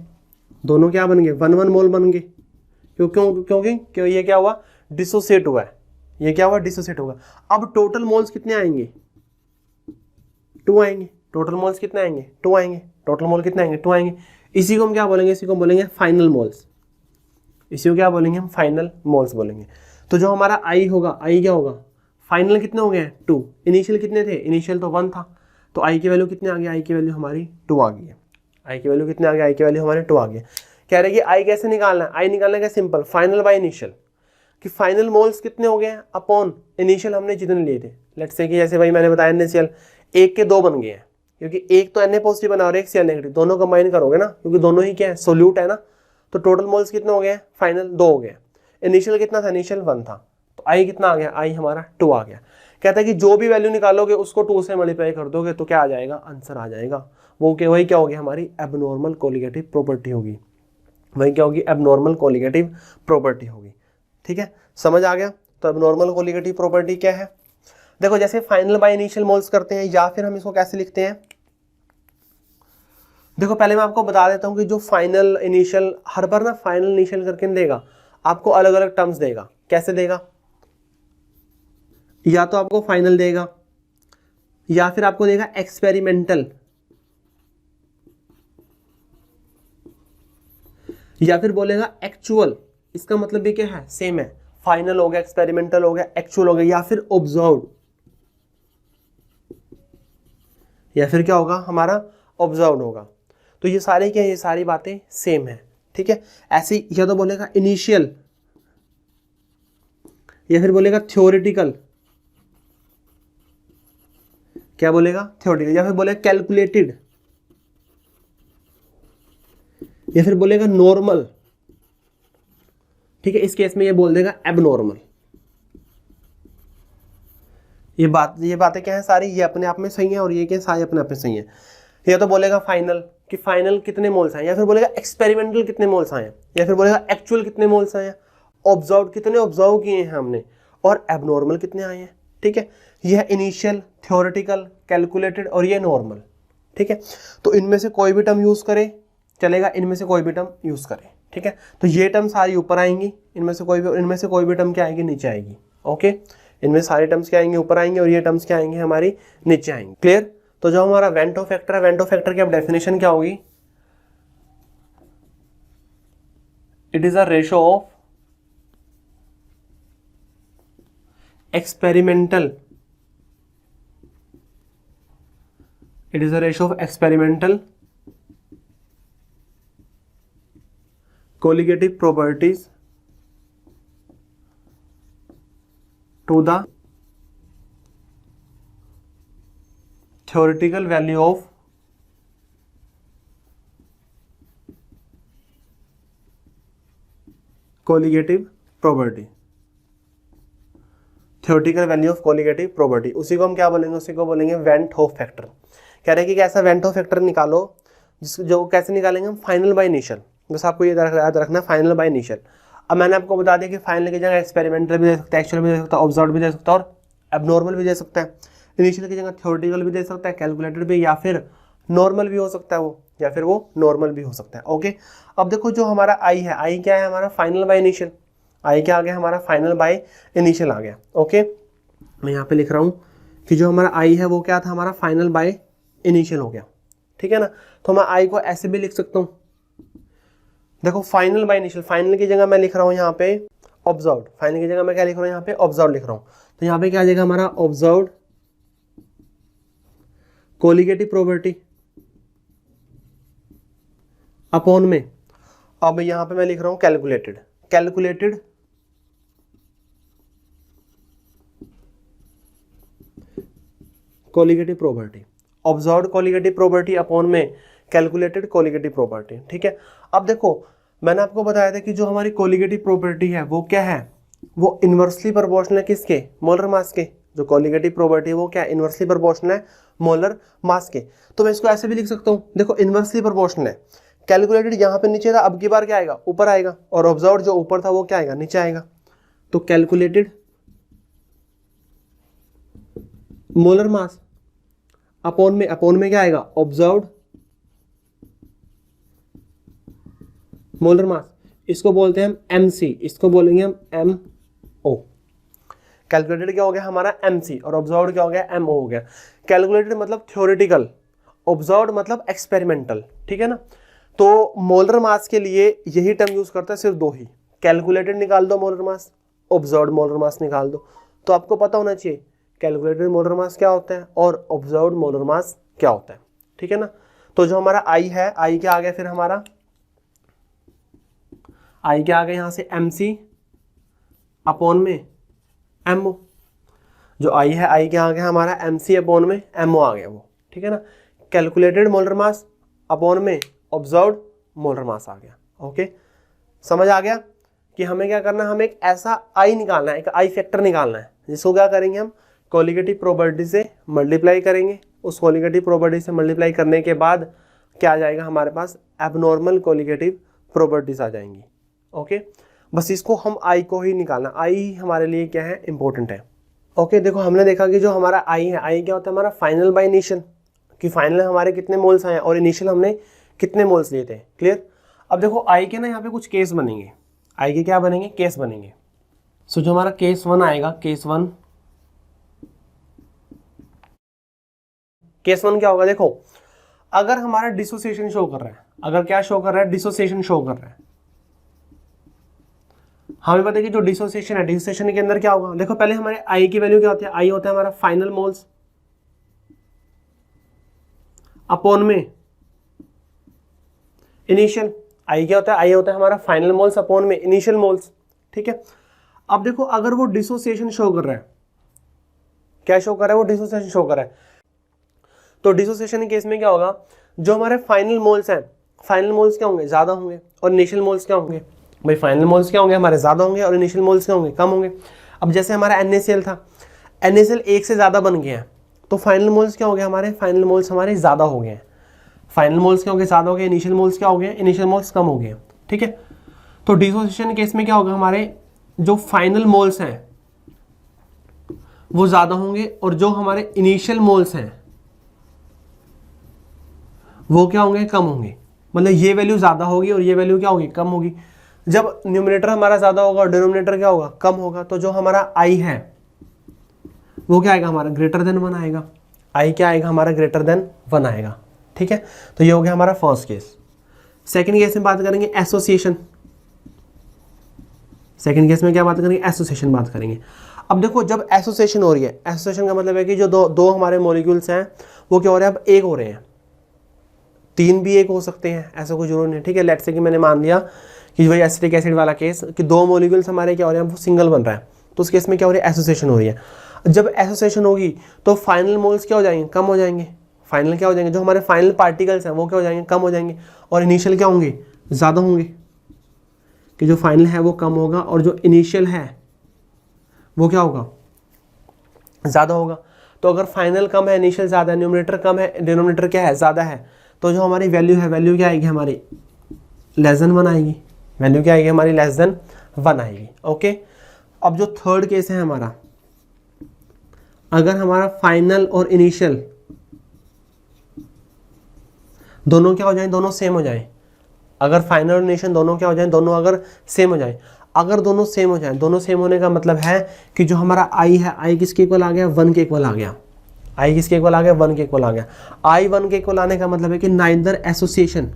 दोनों क्या बन गए, 1 मोल बन गए। क्योंकि ये क्या हुआ, डिसोसिएट हुआ है, ये क्या हुआ, डिसोसिएट होगा। अब टोटल मोल्स कितने आएंगे, 2 आएंगे। टोटल मोल्स कितने आएंगे, 2 आएंगे। टोटल मोल कितने आएंगे, 2 आएंगे। इसी को हम क्या बोलेंगे, इसी को बोलेंगे फाइनल मोल्स, इसी को क्या बोलेंगे हम, फाइनल मोल्स बोलेंगे। तो जो हमारा आई होगा, आई क्या होगा, फाइनल कितने हो गए, 2। इनिशियल कितने थे, इनिशियल तो 1 था, तो आई की वैल्यू कितने आ गई, आई की वैल्यू हमारी 2 आ गई है। आई की वैल्यू कितने आ गई, आई की वैल्यू हमारी 2 आ गई है। कह रहे कि आई कैसे निकालना है, आई निकालना क्या, सिंपल, फाइनल बाय इनिशियल। कि फाइनल मोल्स कितने हो गए हैं अपॉन इनिशियल हमने जितने लिए थे। लेट्स से कि जैसे भाई मैंने बताया इनिशियल 1 के 2 बन गए हैं, क्योंकि एक तो Na पॉजिटिव बना और एक Cl नेगेटिव, दोनों कंबाइन करोगे ना, क्योंकि दोनों ही क्या है सोल्यूट है ना। तो टोटल मोल्स कितने हो गए? फाइनल 2 हो गए। इनिशियल कितना था? इनिशियल 1 था, तो आई कितना आ गया? आई हमारा 2 आ गया। कहता है कि जो भी वैल्यू निकालोगे उसको 2 से मल्टीप्लाई कर दोगे तो क्या आ जाएगा? आंसर आ जाएगा। वो क्या, वही क्या होगी? हमारी एबनॉर्मल कोलिगेटिव प्रॉपर्टी होगी। वही क्या होगी? एबनॉर्मल कोलिगेटिव प्रॉपर्टी होगी। ठीक है, समझ आ गया? तो एबनॉर्मल कोलिगेटिव प्रॉपर्टी क्या है? देखो जैसे फाइनल बाय इनिशियल मोल्स करते हैं, या फिर हम इसको कैसे लिखते हैं? देखो पहले मैं आपको बता देता हूं कि जो फाइनल इनिशियल हर बार ना फाइनल इनिशियल करके देगा, आपको अलग अलग टर्म्स देगा। कैसे देगा? या तो आपको फाइनल देगा, या फिर आपको देगा एक्सपेरिमेंटल, या फिर बोलेगा एक्चुअल। इसका मतलब भी क्या है? सेम है। फाइनल हो गया, एक्सपेरिमेंटल हो गया, एक्चुअल हो गया, या फिर ऑब्जर्व्ड, या फिर क्या होगा? हमारा ऑब्जर्व्ड होगा। तो ये सारे क्या है? ये सारी बातें सेम है। ठीक है, ऐसे या तो बोलेगा इनिशियल, या फिर बोलेगा थ्योरेटिकल। क्या बोलेगा? थ्योरेटिकल। या फिर बोलेगा कैलकुलेटेड, या फिर बोलेगा नॉर्मल। ठीक है, इस केस में ये बोल देगा एबनॉर्मल। ये बातें क्या है सारी? ये अपने आप में सही है, और ये क्या सारी अपने आप में सही है। या तो बोलेगा फाइनल कि फाइनल कितने मोल्स आए, या फिर बोलेगा एक्सपेरिमेंटल कितने मोल्स आए, या फिर बोलेगा एक्चुअल कितने मोल्स आए, ऑब्जर्व कितने ऑब्जर्व किए हैं हमने, और एबनॉर्मल कितने आए हैं। ठीक है, यह है इनिशियल, थ्योरेटिकल, कैलकुलेटेड और ये नॉर्मल। ठीक है, तो इनमें से कोई भी टर्म यूज करे चलेगा, इनमें से कोई भी टर्म यूज करे। ठीक है, तो ये टर्म सारी ऊपर आएंगी, इनमें से कोई भी टर्म क्या आएगी? नीचे आएगी। ओके, इनमें सारे टर्म्स क्या आएंगे? ऊपर आएंगे, और ये टर्म्स क्या आएंगे? हमारी नीचे आएंगे। क्लियर? तो जो हमारा वेंटो फैक्टर है, वेंटो फैक्टर की अब डेफिनेशन क्या होगी? It is a ratio of experimental, it is a ratio of experimental colligative properties to the theoretical value of colligative property। theoretical value of colligative property, उसी को हम क्या बोलेंगे? उसी को बोलेंगे वेंट होफ फैक्टर। कह रहे हैं कि कैसा वेंट होफ फैक्टर निकालो, जो कैसे निकालेंगे हम? Final by initial. बस आपको ये याद रखना, फाइनल बाय इनिशियल। अब मैंने आपको बता दिया कि फाइनल की जगह एक्सपेरिमेंटल भी दे सकता है, एक्चुअल भी दे सकता है, ऑब्जर्व भी दे सकता है, और एबनॉर्मल भी दे सकता है। इनिशियल की जगह थ्योरेटिकल भी दे सकता है, कैलकुलेटेड भी, या फिर नॉर्मल भी हो सकता है वो, या फिर वो नॉर्मल भी हो सकता है। ओके, अब देखो जो हमारा आई है, आई क्या है? हमारा फाइनल बाय इनिशियल। आई क्या आ गया? हमारा फाइनल बाय इनिशियल आ गया। ओके, मैं यहाँ पे लिख रहा हूँ कि जो हमारा आई है वो क्या था? हमारा फाइनल बाय इनिशियल हो गया। ठीक है ना, तो मैं आई को ऐसे भी लिख सकता हूँ। देखो फाइनल बाय इनिशियल, फाइनल की जगह मैं लिख रहा हूँ यहाँ पे ऑब्जर्व्ड, फाइनल की जगह मैं क्या लिख रहा हूँ? यहाँ पे ऑब्जर्व्ड लिख रहा हूँ। तो यहाँ पे क्या आ जाएगा हमारा? ऑब्जर्व्ड कोलिगेटिव प्रॉपर्टी अपॉन में, अब यहाँ पे मैं लिख रहा हूँ calculated, calculated colligative property, observed colligative property upon में कैलकुलेटेड कोलिगेटिव प्रॉपर्टी। ठीक है, अब देखो मैंने आपको बताया था कि जो हमारी कोलिगेटिव प्रॉपर्टी है वो क्या है? वो इनवर्सली प्रोपोर्शनल है किसके? मोलर मास के। जो कोलिगेटिव प्रॉपर्टी है वो क्या है? इनवर्सली प्रोपोर्शनल है मोलर मास के। तो मैं इसको ऐसे भी लिख सकता हूँ, देखो इनवर्सली प्रोपोर्शनल है, कैलकुलेटेड यहाँ पे नीचे था, अब की बार क्या आएगा? ऊपर आएगा, और ऑब्जर्व्ड जो ऊपर था वो क्या आएगा? नीचे आएगा। तो कैलकुलेटेड मोलर मास अपॉन में क्या आएगा? Observed molar mass. इसको बोलते हैं हम MC, इसको बोलेंगे हम MO। कैलकुलेटेड क्या हो गया? हमारा MC, और ऑब्जर्व्ड क्या हो गया? MO हो गया। कैलकुलेटेड मतलब थ्योरेटिकल, ऑब्जर्व्ड मतलब एक्सपेरिमेंटल। ठीक है ना, तो मोलर मास के लिए यही टर्म यूज करता है, सिर्फ दो ही। कैलकुलेटेड निकाल दो molar mass, observed molar mass निकाल दो। तो आपको पता होना चाहिए कैलकुलेटेड मोलर मास क्या होता है और ऑब्जर्व्ड मोलर मास क्या होता है। ठीक है ना, तो जो हमारा आई है, आई क्या आ गया? फिर हमारा आई क्या आ गया? यहाँ से MC अपॉन में MO, जो I है I क्या आ गया हमारा MC अपॉन में MO आ गया वो, ठीक है ना। कैलकुलेटेड मोलर मास अपॉन में ऑब्जर्व्ड मोलर मास आ गया। ओके, समझ आ गया कि हमें क्या करना है, हमें एक ऐसा I निकालना है, एक I फैक्टर निकालना है, जिसको क्या करेंगे हम कोलिगेटिव प्रोबेबिलिटी से मल्टीप्लाई करेंगे। उस कोलिगेटिव प्रोबेबिलिटी से मल्टीप्लाई करने के बाद क्या आ जाएगा हमारे पास, एबनॉर्मल कोलिगेटिव प्रोबेबिलिटीज आ जाएंगी। ओके, बस इसको हम I को ही निकालना, I हमारे लिए क्या है, इंपॉर्टेंट है। ओके, देखो हमने देखा कि जो हमारा I है, I क्या होता है हमारा फाइनल बाय इनिशियल, कि फाइनल हमारे कितने मोल्स आए और इनिशियल हमने कितने मोल्स लिए थे। क्लियर। अब देखो I के ना यहाँ पे कुछ केस बनेंगे, I के क्या बनेंगे, केस बनेंगे। सो जो हमारा केस 1 आएगा, केस 1 क्या होगा, देखो अगर हमारा डिसोसिएशन शो कर रहा है, अगर क्या शो कर रहा है, डिसोसिएशन शो कर रहा है, हमें पता है कि जो डिसोसिएशन है, डिसोसिएशन के अंदर क्या होगा, देखो पहले हमारे I की वैल्यू क्या होती है, I होता है हमारा फाइनल मोल्स अपॉन में इनिशियल। I क्या होता है, I होता है हमारा फाइनल मोल्स अपॉन में इनिशियल मोल्स, ठीक है। अब देखो अगर वो डिसोसिएशन शो कर रहा है, क्या शो कर रहा है, वो डिसोसिएशन शो कर रहा है, तो डिसोसिएशन के केस में क्या होगा, जो हमारे फाइनल मोल्स हैं, फाइनल मोल्स क्या होंगे, ज्यादा होंगे, और इनिशियल मोल्स क्या होंगे, भाई फाइनल मोल्स क्या होंगे हमारे, ज्यादा होंगे, और इनिशियल मोल्स क्या होंगे, कम होंगे। अब जैसे हमारा NaCl था, NaCl एक से ज्यादा बन गया है, तो फाइनल मोल्स क्या हो गए हमारे, फाइनल मोल्स हमारे ज्यादा हो गए हैं, फाइनल मोल्स क्या हो गए, ज्यादा हो गए, इनिशियल मोल्स क्या हो गए, इनिशियल मोल्स कम हो गए, ठीक है। तो डिसोसिएशन केस में क्या होगा, हमारे जो फाइनल मोल्स हैं वो ज्यादा होंगे, और जो हमारे इनिशियल मोल्स हैं वो क्या होंगे, कम होंगे। मतलब ये वैल्यू ज्यादा होगी और ये वैल्यू क्या होगी, कम होगी। जब न्यूमरेटर हमारा ज्यादा होगा और डिनोमिनेटर क्या होगा, कम होगा, तो जो हमारा I है वो क्या आएगा हमारा, ग्रेटर देन 1 आएगा। I क्या आएगा हमारा, ग्रेटर देन 1 आएगा, ठीक है। तो ये हो गया हमारा फर्स्ट केस। सेकंड केस में बात करेंगे एसोसिएशन। सेकंड केस में क्या बात करेंगे, एसोसिएशन बात करेंगे। अब देखो जब एसोसिएशन हो रही है, एसोसिएशन का मतलब है कि जो दो हमारे मॉलिक्यूल्स हैं वो क्या हो रहे हैं, अब एक हो रहे हैं, 3 भी एक हो सकते हैं, ऐसा कोई जरूरी नहीं, ठीक है। लेट्स से कि मैंने मान लिया कि वही एसिटिक एसिड वाला केस, कि 2 मॉलिक्यूल्स हमारे क्या हो रहे हैं, वो सिंगल बन रहा है, तो उस केस में क्या हो रही है, एसोसिएशन हो रही है। जब एसोसिएशन होगी तो फाइनल मोल्स क्या हो जाएंगे, कम हो जाएंगे। फाइनल क्या हो जाएंगे, जो हमारे फाइनल पार्टिकल्स हैं वो क्या हो जाएंगे, कम हो जाएंगे, और इनिशियल क्या होंगे, ज़्यादा होंगे, कि जो फाइनल है वो कम होगा और जो इनिशियल है वो क्या होगा, ज़्यादा होगा। तो अगर फाइनल कम है, इनिशियल ज़्यादा है, न्यूमरेटर कम है, डिनोमिनेटर क्या है, ज़्यादा है, तो जो हमारी वैल्यू है, वैल्यू क्या आएगी हमारी, लेस देन 1 आएगी। वैल्यू क्या आएगी हमारी, लेस देन 1 आएगी। ओके, अब जो थर्ड केस है हमारा, अगर हमारा फाइनल और इनिशियल दोनों क्या हो जाए, दोनों सेम हो जाए। अगर फाइनल और इनिशियल दोनों क्या हो जाए, दोनों अगर सेम हो जाए, अगर दोनों सेम हो जाए, दोनों सेम होने का मतलब है कि जो हमारा I है, I किसके इक्वल आ गया, 1 के इक्वल आ गया। I किसके इक्वल आ गया, 1 के इक्वल आ गया। I 1 के इक्वल आने का मतलब है कि नाइदर एसोसिएशन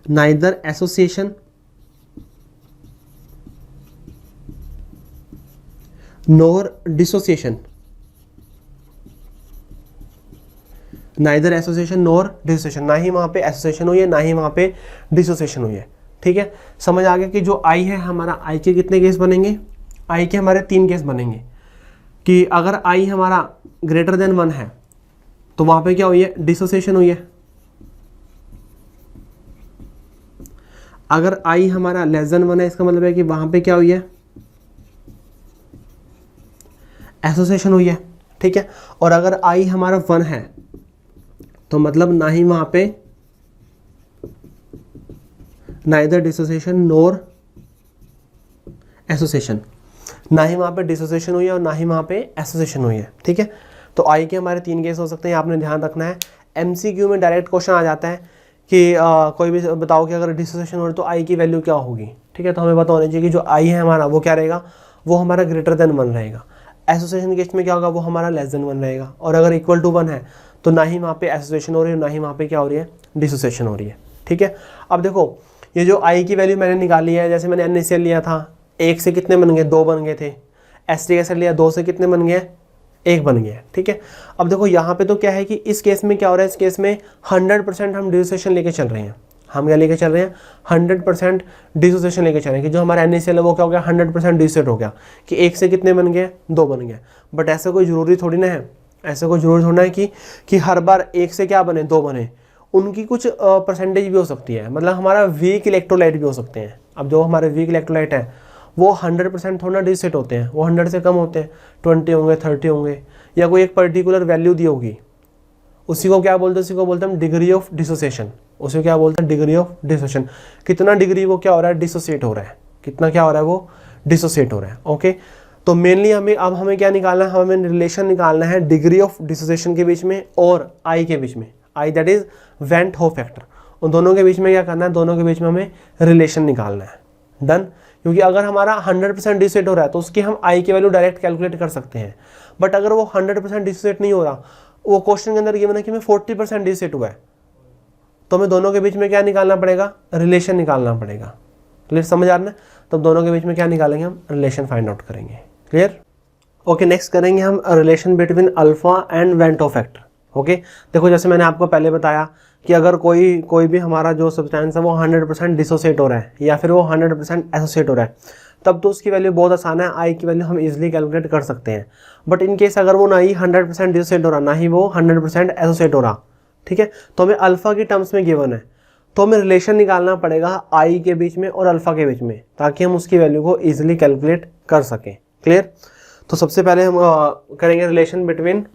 नोर डिसोसिएशन, नाइदर एसोसिएशन नोर डिसोसिएशन, ना ही वहां पे एसोसिएशन हुई है, ना ही वहां पे डिसोसिएशन हुई है, ठीक है। समझ आ गया कि जो I है हमारा, I के कितने केस बनेंगे, I के हमारे 3 केस बनेंगे, कि अगर I हमारा ग्रेटर देन 1 है तो वहां पे क्या हुई है, डिसोसिएशन हुई है। अगर I हमारा लेस देन 1 है, इसका मतलब है कि वहां पे क्या हुई है, एसोसिएशन हुई है, ठीक है। और अगर I हमारा 1 है तो मतलब ना ही वहां पे नाइदर डिसोसिएशन नोर एसोसिएशन, ना ही वहां पे डिसोसिएशन हुई है और ना ही वहां पे एसोसिएशन हुई है, ठीक है। तो I के हमारे 3 केस हो सकते हैं, आपने ध्यान रखना है। MCQ में डायरेक्ट क्वेश्चन आ जाता है कि कोई भी बताओ कि अगर डिसोसिएशन हो रही तो I की वैल्यू क्या होगी, ठीक है। तो हमें पता होना चाहिए कि जो I है हमारा वो क्या रहेगा, वो हमारा ग्रेटर देन 1 रहेगा। एसोसिएशन केस में क्या होगा, वो हमारा लेस देन 1 रहेगा, और अगर इक्वल टू 1 है तो ना ही वहाँ पे एसोसिएशन हो रही है, ना ही वहाँ पे क्या हो रही है, डिसोसिएशन हो रही है, ठीक है। अब देखो ये जो I की वैल्यू मैंने निकाली है, जैसे मैंने NaCl लिया था, 1 से कितने बन गए, 2 बन गए थे। एसिटिक एसिड लिया, 2 से कितने बन गए, 1 बन गया, ठीक है। अब देखो यहाँ पे तो क्या है कि इस केस में क्या हो रहा है, इस केस में 100% हम डिसोसिएशन लेके चल रहे हैं, हम क्या लेके चल रहे हैं, 100% डिसोसिएशन लेके चल रहे हैं कि जो हमारा NaCl है वो क्या हो गया, 100% डिसोसिएट हो गया, कि एक से कितने बन गए, 2 बन गए। बट ऐसा कोई ज़रूरी थोड़ी ना है, ऐसा कोई ज़रूरी थोड़ा है कि हर बार एक से क्या बने, 2 बने। उनकी कुछ परसेंटेज भी हो सकती है, मतलब हमारा वीक इलेक्ट्रोलाइट भी हो सकते हैं। अब जो हमारे वीक इलेक्ट्रोलाइट है वो 100% थोड़ा डिसोसिएट होते हैं, वो 100 से कम होते हैं, 20 होंगे, 30 होंगे, या कोई एक पर्टिकुलर वैल्यू दी होगी, उसी को क्या बोलते हैं, उसी को बोलते हैं हम डिग्री ऑफ डिसोसिएशन। उसी को क्या बोलते हैं, डिग्री ऑफ डिसोसिएशन। कितना डिग्री वो क्या हो रहा है, डिसोसिएट हो रहा है, कितना क्या हो रहा है, वो डिसोसिएट हो रहा है। ओके, तो मेनली हमें क्या निकालना है, हमें रिलेशन निकालना है डिग्री ऑफ डिसोसिएशन के बीच में और आई के बीच में, आई दैट इज वेंट हो फैक्टर। उन दोनों के बीच में क्या करना है, दोनों के बीच में हमें रिलेशन निकालना है। डन, क्योंकि अगर हमारा 100% डिसोसिएट हो रहा है तो उसकी हम आई की वैल्यू डायरेक्ट कैलकुलेट कर सकते हैं। बट अगर वो 100% डिसोसिएट नहीं हो रहा, वो क्वेश्चन के अंदर गिवन है कि हमें 40% डिसोसिएट हुआ है, तो हमें दोनों के बीच में क्या निकालना पड़ेगा, रिलेशन निकालना पड़ेगा। क्लियर, समझ आ रहा है? तो दोनों के बीच में क्या निकालेंगे, हम रिलेशन फाइंड आउट करेंगे। Clear, okay. नेक्स्ट करेंगे हम relation between alpha and went हो फैक्टर। ओके, देखो जैसे मैंने आपको पहले बताया कि अगर कोई भी हमारा जो सब्सटेंस है वो 100% डिसोसिएट हो रहा है या फिर वो 100% एसोसिएट हो रहा है, तब तो उसकी वैल्यू बहुत आसान है, आई की वैल्यू हम इजीली कैलकुलेट कर सकते हैं। बट इन केस अगर वो ना ही 100% डिसोसिएट हो रहा, ना ही वो 100% एसोसिएट हो रहा, ठीक है, तो हमें अल्फा की टर्म्स में गिवन है, तो हमें रिलेशन निकालना पड़ेगा आई के बीच में और अल्फा के बीच में, ताकि हम उसकी वैल्यू को ईजिली कैलकुलेट कर सकें। क्लियर, तो सबसे पहले हम करेंगे रिलेशन बिटवीन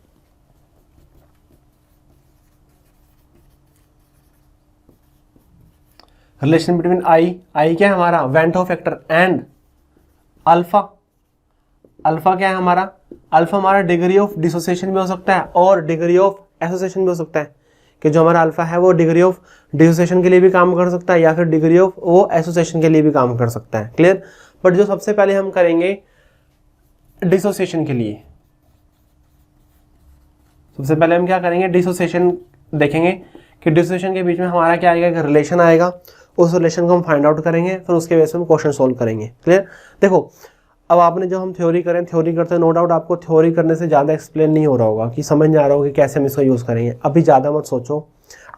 आई क्या है हमारा, वेंट हो फैक्टर, एंड अल्फा क्या है हमारा, अल्फा हमारा डिग्री ऑफ डिसोसिएशन भी हो सकता है और डिग्री ऑफ एसोसिएशन भी हो सकता है, कि जो हमारा अल्फा है वो डिग्री ऑफ डिसोसिएशन के लिए भी काम कर सकता है या फिर डिग्री ऑफ वो एसोसिएशन के लिए भी काम कर सकता है। क्लियर, बट जो सबसे पहले हम करेंगे डिसोसिएशन के लिए, सबसे पहले हम क्या करेंगे, डिसोसिएशन देखेंगे कि डिसोसिएशन के बीच में हमारा क्या आएगा, एक रिलेशन आएगा, उस रिलेशन को हम फाइंड आउट करेंगे, फिर उसके बेस पे हम क्वेश्चन सोल्व करेंगे। क्लियर, देखो अब आपने जो हम थ्योरी करें, थ्योरी करते हैं, नो डाउट आपको थ्योरी करने से ज़्यादा एक्सप्लेन नहीं हो रहा होगा, कि समझ नहीं आ रहा होगा कि कैसे हम इसको यूज़ करेंगे। अभी ज़्यादा मत सोचो,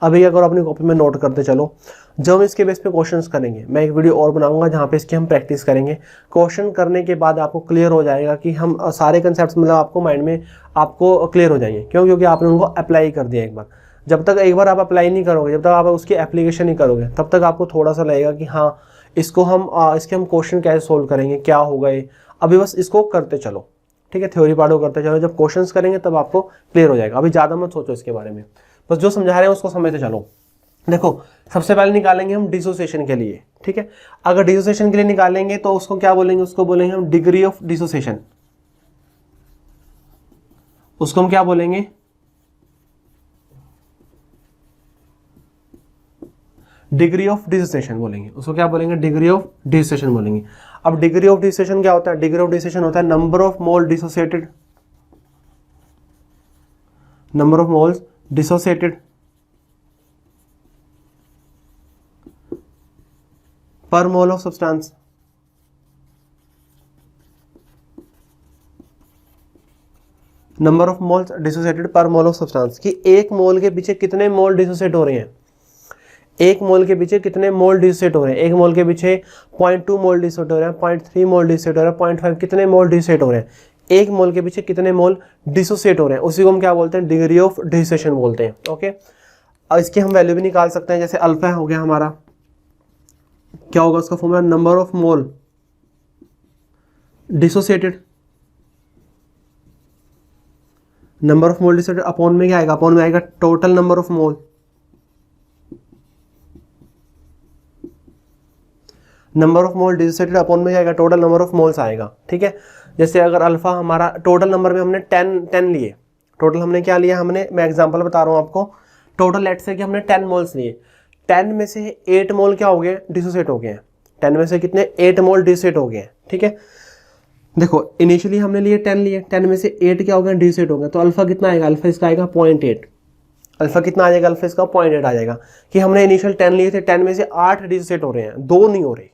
अभी अगर अपनी कॉपी में नोट करते चलो, जब हम इसके बेस पे क्वेश्चंस करेंगे, मैं एक वीडियो और बनाऊंगा जहाँ पे इसकी हम प्रैक्टिस करेंगे। क्वेश्चन करने के बाद आपको क्लियर हो जाएगा कि हम सारे कंसेप्ट मतलब आपको माइंड में आपको क्लियर हो जाएंगे। क्यों, क्योंकि आपने उनको अप्लाई कर दिया एक बार। जब तक एक बार आप अप्लाई नहीं करोगे, जब तक आप उसकी एप्लीकेशन नहीं करोगे, तब तक आपको थोड़ा सा लगेगा कि हाँ इसको हम इसके हम क्वेश्चन कैसे सोल्व करेंगे, क्या होगा ये। अभी बस इसको करते चलो, ठीक है, थ्योरी पार्ट को करते चलो, जब क्वेश्चंस करेंगे तब आपको क्लियर हो जाएगा। अभी ज़्यादा मत सोचो इसके बारे में, बस जो समझा रहे हैं उसको समझते चलो। देखो सबसे पहले निकालेंगे हम डिसोसिएशन के लिए, ठीक है। अगर डिसोसिएशन के लिए निकालेंगे तो उसको क्या बोलेंगे, उसको बोलेंगे हम डिग्री ऑफ डिसोसिएशन। उसको हम क्या बोलेंगे, डिग्री ऑफ डिसोसिएशन बोलेंगे। उसको क्या बोलेंगे, डिग्री ऑफ डिसोसिएशन बोलेंगे। अब डिग्री ऑफ डिसोसिएशन क्या होता है, डिग्री ऑफ डिसोसिएशन होता है number of mole dissociated, number of moles dissociated per mole of substance, number of moles dissociated per mole of substance, कि एक मोल के पीछे कितने मोल डिसोसिएट हो रहे हैं, एक मोल के पीछे कितने मोल डिसोसिएट हो रहे हैं। एक मोल के पीछे 0.2 मोल डिसोसिएट हो रहे हैं, 0.3 मोल डिसोसिएट हो रहे हैं, 0.5 कितने मोल डिसोसिएट हो रहे हैं, एक मोल के पीछे कितने मोल डिसोसिएट हो रहे हैं, उसी को हम क्या बोलते हैं, डिग्री ऑफ डिसोसिएशन बोलते हैं। ओके, अब इसकी हम वैल्यू भी निकाल सकते हैं, जैसे अल्फा हो गया हमारा, क्या होगा उसका formula, number of mole dissociated, number of mole dissociated upon में क्या आएगा, अपॉन में आएगा total number of mole, number of mole dissociated upon में आएगा टोटल नंबर ऑफ मोल्स आएगा। ठीक है, जैसे अगर अल्फा हमारा टोटल नंबर में हमने 10 लिए, टोटल हमने क्या लिया, हमने, मैं एग्जांपल बता रहा हूँ आपको, टोटल लेट से कि हमने 10 मोल्स लिए, 10 में से 8 मोल क्या हो गए, डिसोसिएट हो गए हैं। 10 में से कितने, 8 मोल डिसोसिएट हो गए हैं। ठीक है, देखो इनिशियली हमने लिए 10 लिए, 10 में से 8 क्या हो गए, डिसोसिएट हो गए, तो अल्फा कितना आएगा, अल्फा इसका आएगा 0.8। अल्फा कितना आ जाएगा, अल्फा इसका 0.8 आ जाएगा, कि हमने इनिशियल 10 लिए थे, 10 में से 8 डिसोसिएट हो रहे हैं, 2 नहीं हो रहे।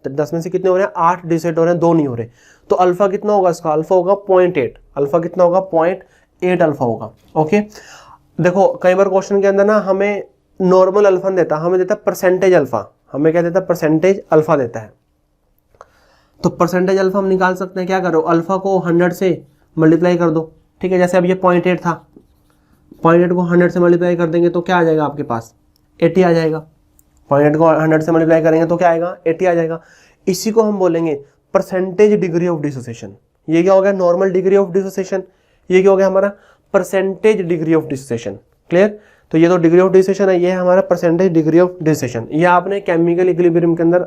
10 में से कितने हो रहे हैं, 8 डिसोसिएट हो रहे हैं, 2 नहीं हो रहे, तो अल्फा कितना होगा इसका, अल्फा होगा 0.8, अल्फा कितना होगा 0.8 अल्फा होगा। ओके, देखो कई बार क्वेश्चन के अंदर ना हमें नॉर्मल अल्फा देता, हमें देता परसेंटेज अल्फा। हमें क्या देता? परसेंटेज अल्फा देता है। तो परसेंटेज अल्फा हम निकाल सकते हैं, क्या करो, अल्फा को 100 से मल्टीप्लाई कर दो, ठीक है। जैसे अब ये 0.8 था, 0.8 को 100 से मल्टीप्लाई कर देंगे तो क्या आ जाएगा आपके पास? 80 आ जाएगा। 0.8 को 100 से मल्टीप्लाई करेंगे तो क्या आएगा? 80 आ जाएगा। इसी को हम बोलेंगे परसेंटेज डिग्री ऑफ डिसोसिएशन। ये क्या हो गया? Normal degree of dissociation. ये क्या हो गया हमारा? Percentage degree of dissociation. Clear? तो ये तो डिग्री ऑफ डिसोसिएशन है, ये है हमारा परसेंटेज डिग्री ऑफ डिसोसिएशन। ये आपने केमिकल इक्विलिब्रियम के अंदर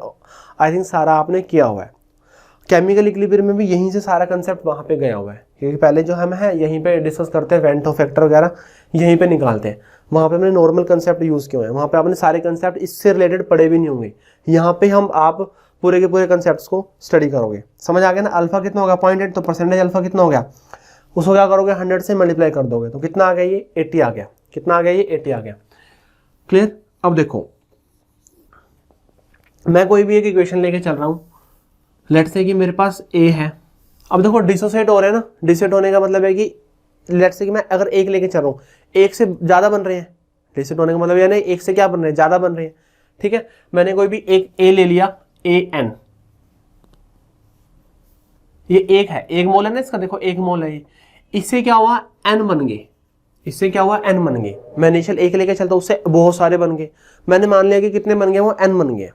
आई थिंक सारा आपने किया हुआ है। केमिकल इक्विलिब्रियम में भी यहीं से सारा कंसेप्ट वहाँ पे गया हुआ है, क्योंकि पहले जो हम है यहीं पे डिस्कस करते हैं, वेंटो फैक्टर वगैरह यहीं पे निकालते हैं। वहाँ पे हमने नॉर्मल कंसेप्ट यूज़ किए हुए हैं, वहाँ पे आपने सारे कंसेप्ट इससे रिलेटेड पढ़े भी नहीं होंगे। यहाँ पे हम आप पूरे के पूरे कंसेप्ट को स्टडी करोगे। समझ आ गया ना? अल्फा कितना होगा? 0.8, तो परसेंटेज अल्फा कितना हो गया? उसको क्या करोगे? 100 से मल्टीप्लाई कर दोगे तो कितना आ गया? ये 80 आ गया। कितना आ गया? ये 80 आ गया। क्लियर? अब देखो, मैं कोई भी एक इक्वेशन लेके चल रहा हूँ, लेट्स से कि मेरे पास ए है। अब देखो डिसोसिएट हो रहे हैं ना, डिसोसिएट होने का मतलब है कि लेट्स से कि मैं अगर एक लेके चल रहा हूँ, एक से ज़्यादा बन रहे हैं। डिसोसिएट होने का मतलब यानी एक से क्या बन रहे हैं? ज़्यादा बन रहे हैं, ठीक है। मैंने कोई भी एक ए ले लिया, AN, ये एक है, 1 मोल है ना इसका, देखो 1 मोल है ये। इससे क्या हुआ? N बन गए। इससे क्या हुआ? N बन गए। मैं इनिशियल एक लेके चलता हूँ, उससे बहुत सारे बन गए। मैंने मान लिया कि कितने बन गए? वो N बन गए।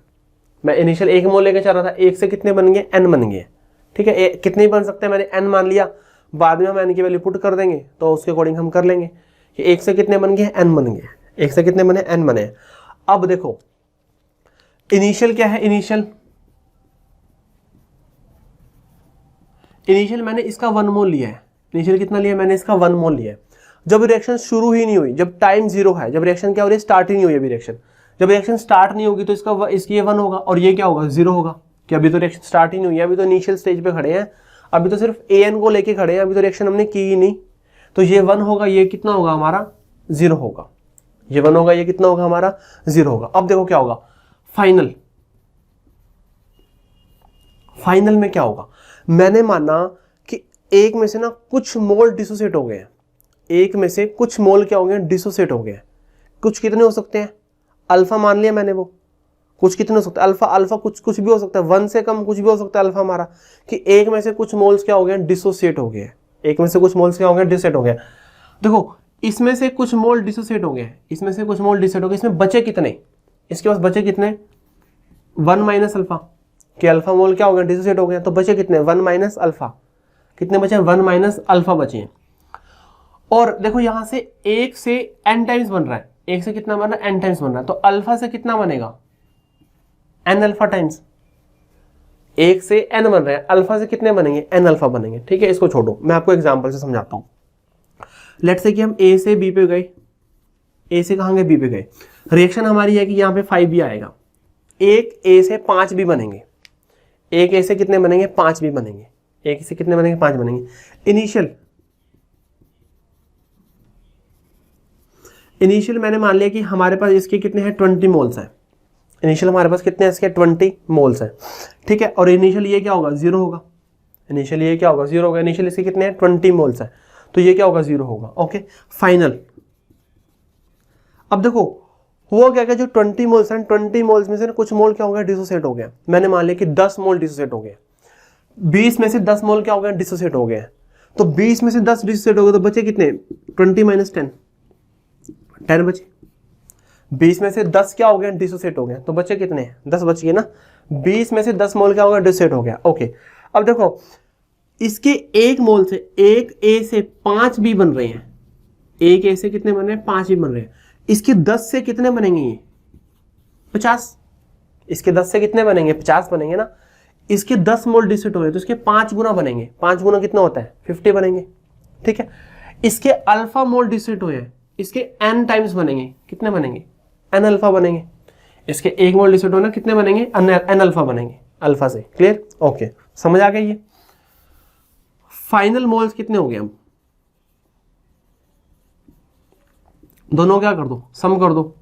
मैं इनिशियल 1 मोल लेके चल रहा था, एक से कितने बन गए? N बन गए, ठीक है। कितने बन सकते हैं? मैंने N मान लिया, बाद में हम N की वैल्यू पुट कर देंगे तो उसके अकॉर्डिंग हम कर लेंगे कि एक से कितने बन गए? N बन गए। एक से कितने बने? N बने। अब देखो इनिशियल क्या है? इनिशियल मैंने इसका 1 मोल लिया है। इनिशियल कितना लिया? मैंने इसका 1 मोल लिया है। जब रिएक्शन शुरू ही नहीं हुई, जब टाइम 0 है, जब रिएक्शन क्या हो रही है? स्टार्ट ही नहीं हुई अभी रिएक्शन। जब रिएक्शन स्टार्ट नहीं होगी तो इसकी ये 1 होगा और ये क्या होगा? 0 होगा, कि अभी तो रिएक्शन स्टार्ट ही नहीं हुई है, अभी तो इनिशियल स्टेज पे खड़े हैं, अभी तो सिर्फ AN को लेके खड़े हैं, अभी तो रिएक्शन हमने की ही नहीं। तो ये 1 होगा, ये कितना होगा हमारा? 0 होगा। ये 1 होगा, ये कितना होगा हमारा? 0 होगा। अब देखो क्या होगा फाइनल में क्या होगा? मैंने माना कि एक में से ना कुछ मोल डिसोसिएट हो गए हैं, एक में से कुछ मोल क्या हो गए? डिसोसिएट हो गए हैं। कुछ कितने हो सकते हैं? अल्फा मान लिया मैंने, वो कुछ कितने हो सकते हैं? अल्फा कुछ भी हो सकता है, 1 से कम कुछ भी हो सकता है अल्फा हमारा, कि एक में से कुछ मोल्स क्या हो गए? डिसोसिएट हो गए। एक में से कुछ मोल्स क्या हो गए? डिसोसिएट हो गए। देखो इसमें से कुछ मोल डिसोसिएट हो गए, इसमें से कुछ मोल डिसोसिएट हो गए, इसमें बचे कितने? इसके पास बचे कितने? 1 माइनस अल्फा, कि अल्फा मोल क्या हो गया? डिसोसिएट हो गया। तो बचे कितने? 1 माइनस अल्फा। कितने बचे? 1 माइनस अल्फा बचे। और देखो यहां से 1 से n टाइम्स बन रहा है, 1 से कितना बन रहा है? n टाइम्स बन रहा है। तो अल्फा से कितना बनेगा? n alpha times. 1 से n बन रहे हैं, अल्फा से कितने बनेंगे? n अल्फा बनेंगे, ठीक है। इसको छोड़ो, मैं आपको एग्जांपल से समझाता हूं। लेट्स से कि हम A से B पे गए, A से कहां गए? B पे गए। रिएक्शन हमारी है कि यहाँ पे 5B आएगा, एक A से 5B बनेंगे, एक A से कितने बनेंगे? 5B बनेंगे। एक से कितने बनेंगे? 5 बनेंगे। इनिशियल मैंने मान लिया कि हमारे पास इसके कितने हैं? 20 मोल्स हैं। इनिशियल हमारे पास कितने हैं इसके? 20 मोल्स हैं, ठीक है। और इनिशियल ये क्या होगा? 0 होगा। इनिशियल ये क्या होगा? 0 होगा। इनिशियल इसके कितने हैं? 20 मोल्स हैं, तो ये क्या होगा? 0 होगा। Okay final. अब देखो हुआ क्या जो 20 मोल्स हैं, 20 मोल्स में से कुछ मोल क्या हो गया? डिसोसिएट हो गया। मैंने मान लिया कि 10 मोल डिसोसिएट हो गए, 20 में से 10 मोल क्या हो गए? डिसोसिएट हो गए। तो 20 में से 10 डिसोसिएट हो गए तो बचे कितने? 20 माइनस 10 बचे। 20 में से 10 क्या हो गए? डिसोसिएट हो गए, तो बचे कितने? 10 बच गए ना। 20 में से 10 मोल क्या हो गया? डिसोसिएट हो गया। ओके अब देखो इसके 1 मोल से, एक A से 5B बन रहे हैं, एक A से कितने बन रहे हैं? 5B बन रहे हैं। इसके 10 से कितने बनेंगे? ये 50। इसके 10 से कितने बनेंगे? 50 बनेंगे ना। इसके 10 मोल डिसोसिएट हो गए तो इसके 5 गुना बनेंगे। 5 गुना कितना होता है? 50 बनेंगे, ठीक है। इसके अल्फा मोल डिसोसिएट हुए हैं, इसके n टाइम्स बनेंगे। कितने बनेंगे? n अल्फा बनेंगे। इसके 1 मोल डिसोसिएट होना, कितने बनेंगे? n अल्फा बनेंगे अल्फा से। क्लियर? ओके समझ आ गई ये। फाइनल मोल्स कितने हो गए? हम दोनों क्या कर दो? सम कर दो।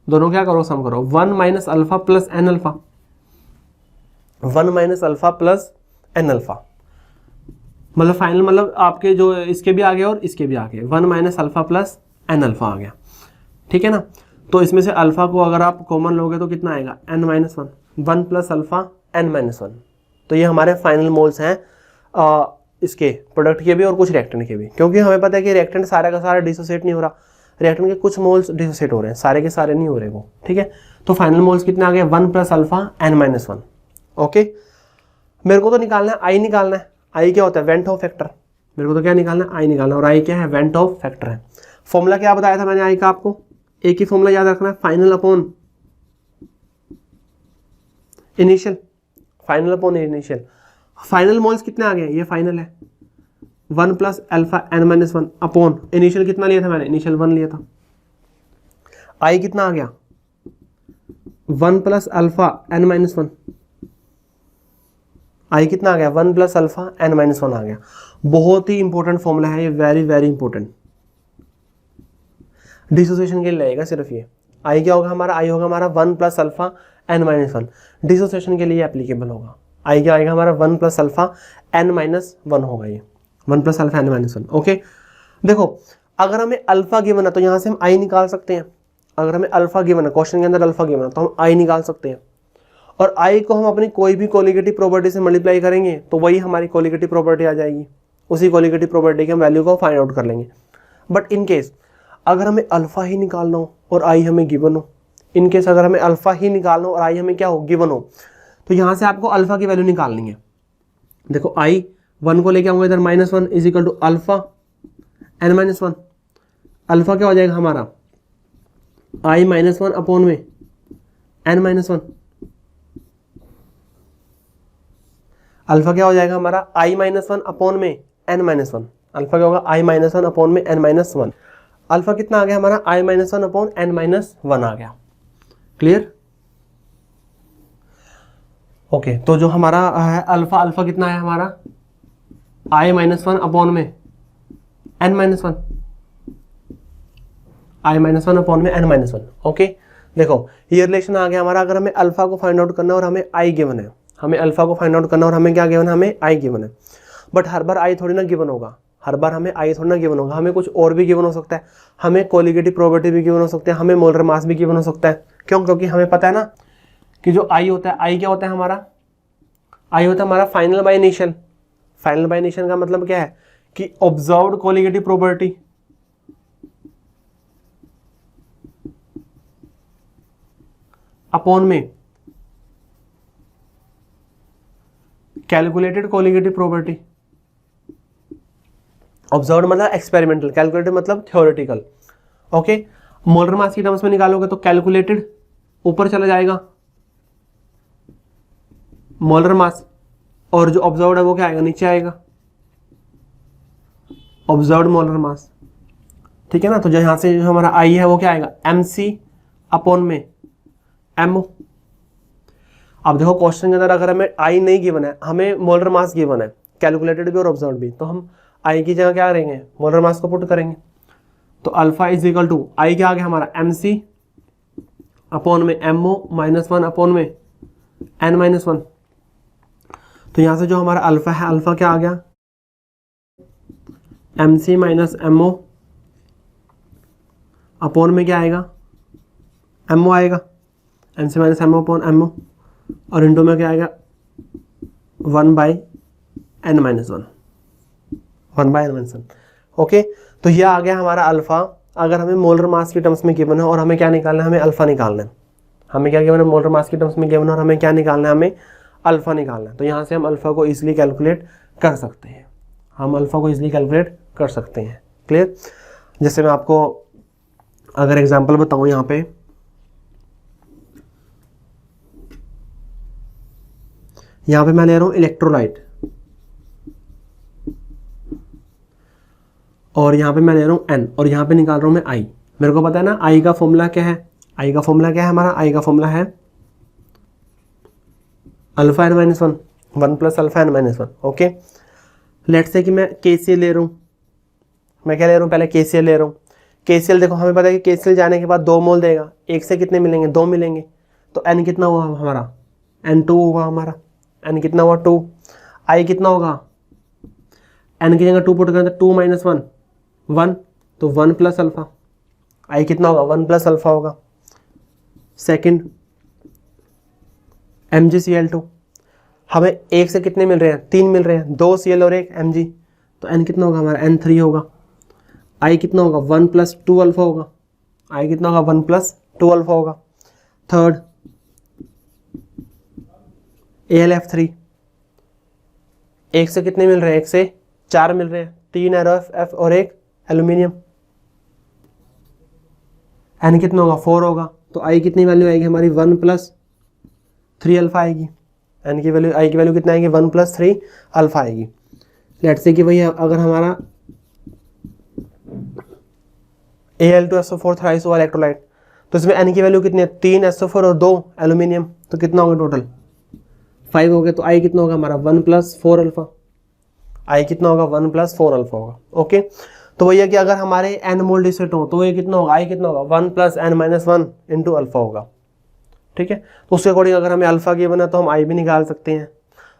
दोनों क्या करो? सम करो। 1 minus alpha plus n alpha, 1 minus alpha plus n alpha, मतलब फाइनल मतलब आपके जो इसके भी आ गए और इसके भी आ गए, 1 minus alpha plus n alpha आ गया, ठीक है ना। तो इसमें से अल्फा को अगर आप कॉमन लोगे तो कितना आएगा n-1, 1 प्लस अल्फा n-1। तो ये हमारे फाइनल मोल्स हैं इसके प्रोडक्ट के भी और कुछ रिएक्टेंट के भी, क्योंकि हमें पता है कि रिएक्टेंट सारा का सारा डिसोसिएट नहीं हो रहा, रिएक्टेंट के कुछ मोल्स डिसोसिएट हो रहे हैं, सारे के सारे नहीं हो रहे वो, ठीक है। तो फाइनल मोल्स कितने आ गए 1 प्लस अल्फा n-1। ओके, मेरे को तो निकालना है आई निकालना है। आई क्या होता है वेंट ऑफ फैक्टर, मेरे को तो क्या निकालना है आई निकालना, और आई क्या है वेंट ऑफ फैक्टर है। फॉर्मूला क्या बताया था मैंने आई का आपको, एक ही फॉर्मूला याद रखना है, final upon initial, final upon initial. Final moles कितने आ गए, ये फाइनल है 1 plus alpha n-1 upon initial कितना लिया था मैंने, इनिशियल 1 लिया था। आई कितना आ गया 1 प्लस अल्फा n-1, आई कितना आ गया 1 प्लस अल्फा n-1 आ गया। बहुत ही इंपॉर्टेंट फॉर्मूला है ये, वेरी वेरी इंपॉर्टेंट, डिसोसिएशन के लिए लगेगा सिर्फ ये। आई क्या होगा हमारा, आई होगा हमारा 1 प्लस अल्फा n-1, डिसोसिएशन के लिए एप्लीकेबल होगा। आई क्या आएगा हमारा 1 प्लस अल्फा n-1 होगा, ये 1 प्लस अल्फा n-1। ओके, देखो अगर हमें अल्फा गिवन है तो यहाँ से हम आई निकाल सकते हैं। अगर हमें अल्फा गिवन है, क्वेश्चन के अंदर अल्फा गिवन है, तो हम आई निकाल सकते हैं, और आई को हम अपनी कोई भी कोलिगेटिव प्रॉपर्टी से मल्टीप्लाई करेंगे तो वही हमारी कोलिगेटिव प्रॉपर्टी आ जाएगी, उसी कोलिगेटिव प्रॉपर्टी के हम वैल्यू को फाइंड आउट कर लेंगे। बट इन केस अगर हमें अल्फा ही निकालना हो और आई हमें गिवन हो, इन केस अगर हमें अल्फा ही निकालना हो और आई हमें क्या हो गिवन हो, तो यहाँ से आपको अल्फा की वैल्यू निकालनी है। देखो आई 1 को लेके आऊंगा इधर -1 is equal to alpha n-1। Alpha क्या हो जाएगा हमारा आई -1 अपॉन में n-1। अल्फा क्या हो जाएगा हमारा आई -1 अपॉन में n-1। अल्फा क्या होगा आई -1 अपॉन में n-1। अल्फा कितना आ गया हमारा आई -1 अपॉन n-1 आ गया। क्लियर? ओके, तो जो हमारा है अल्फा, अल्फा कितना है हमारा आई -1 अपॉन में n-1, आई -1 अपॉन में n-1। ओके, देखो ये रिलेशन आ गया हमारा। अगर हमें अल्फा को फाइंड आउट करना है और हमें आई गिवन है, हमें अल्फा को फाइंड आउट करना और हमें क्या गिवन है, हमें आई गिवन है। बट हर बार आई थोड़ी ना गिवन होगा, हर बार हमें आई थोड़ी ना गिवन होगा, हमें कुछ और भी गिवन हो सकता है, हमें कोलिगेटिव प्रॉपर्टी भी गिवन हो सकते हैं, हमें मोलर मास भी गिवन हो सकता है। क्यों? क्योंकि हमें पता है ना कि जो आई होता है, आई क्या होता है हमारा, आई होता है हमारा final by initial. Final by initial का मतलब क्या है कि ऑब्जर्व्ड कोलिगेटिव प्रॉपर्टी अपॉन में कैलकुलेटेड कोलिगेटिव प्रॉपर्टी। ऑब्जर्व्ड मतलब एक्सपेरिमेंटल, कैलकुलेटेड मतलब थ्योरेटिकल। ओके, मोलर मास की टर्म्स में निकालोगे तो कैलकुलेटेड ऊपर चला जाएगा मोलर मास, और जो ऑब्जर्व्ड है वो क्या आएगा, नीचे आएगा ऑब्जर्व्ड मोलर मास। ठीक है ना? तो जो यहां से जो हमारा आई है वो क्या आएगा mc अपॉन में mo। अब देखो क्वेश्चन के अंदर अगर हमें आई नहीं गिवन है, हमें मोलर मास गिवन है, कैलकुलेटेड भी और ऑब्जर्व्ड भी, तो हम आई की जगह क्या करेंगे, मोलर मास को पुट करेंगे। तो अल्फा इज इक्वल टू आई क्या आ गया हमारा mc अपॉन में mo -1 अपॉन में n-1। तो यहां से जो हमारा अल्फा है, अल्फा क्या आ गया mc माइनस mo अपॉन में क्या आएगा mo आएगा, mc minus mo upon mo, और इंटू में क्या आएगा 1/n-1, 1/n-1। ओके, तो ये आ गया हमारा अल्फा। अगर हमें मोलर मास की टर्म्स में गिवन है और हमें क्या निकालना है, हमें अल्फा निकालना है। हमें क्या गिवन है, मोलर मास की टर्म्स में गिवन है और हमें क्या निकालना है, हमें अल्फा निकालना है। तो यहाँ से हम अल्फा को इजीली कैलकुलेट कर सकते हैं, हम अल्फा को इजीली कैलकुलेट कर सकते हैं। क्लियर? जैसे मैं आपको अगर एग्जांपल बताऊं, यहाँ पे मैं ले रहा हूं इलेक्ट्रोलाइट, और यहाँ पे मैं ले रहा हूं n, और यहाँ पे निकाल रहा हूं मैं i। मेरे को पता है ना i का फॉर्मूला क्या है, i का फॉर्मूला क्या है हमारा, i का फॉर्मूला है alpha n-1, 1 plus alpha n-1। Okay, let's say कि मैं KCL ले रहा हूँ, मैं क्या ले रहा हूँ, पहले KCL ले रहा हूँ। KCL देखो हमें पता है कि KCL जाने के बाद 2 मोल देगा, एक से कितने मिलेंगे, 2 मिलेंगे। तो n कितना हुआ हमारा, n2 होगा हमारा, n कितना हुआ 2। i कितना होगा, n की जगह 2 पुट करें तो 2 - 1 1, तो 1 प्लस अल्फा। i कितना होगा 1 प्लस अल्फा होगा। सेकंड MgCl2, हमें एक से कितने मिल रहे हैं, 3 मिल रहे हैं, 2 Cl और 1 Mg, तो N कितना होगा हमारा, N3 होगा। I कितना होगा, 1 + 2 अल्फा होगा, I कितना होगा, 1 + 2 अल्फा होगा। थर्ड AlF3, एक से कितने मिल रहे हैं, 1 से 4 मिल रहे हैं, 3 RF और 1 एल्यूमिनियम, N कितना होगा, 4 होगा, तो I कितनी वैल्यू आएगी हमारी, 1 + 3 अल्फा आएगी। N की वैल्यू, I की वैल्यू कितना आएगी, 1 + 3 अल्फा आएगी। लेट्स से कि भैया अगर हमारा Al2SO4 थ्राइसो इलेक्ट्रोलाइट, तो इसमें N की वैल्यू कितनी है, 3 SO4 और 2 एल्यूमिनियम, तो कितना होगा टोटल, 5 हो गया। तो I कितना होगा हमारा, 1 + 4 अल्फा, I कितना होगा, 1 + 4 अल्फा होगा। ओके, तो भैया कि अगर हमारे N मोल डिस्टेंट हो तो ये कितना होगा, I कितना होगा, 1 + N-1 × अल्फा होगा। ठीक है, तो उसके अकॉर्डिंग अगर हमें अल्फा की बना तो हम I भी निकाल सकते हैं,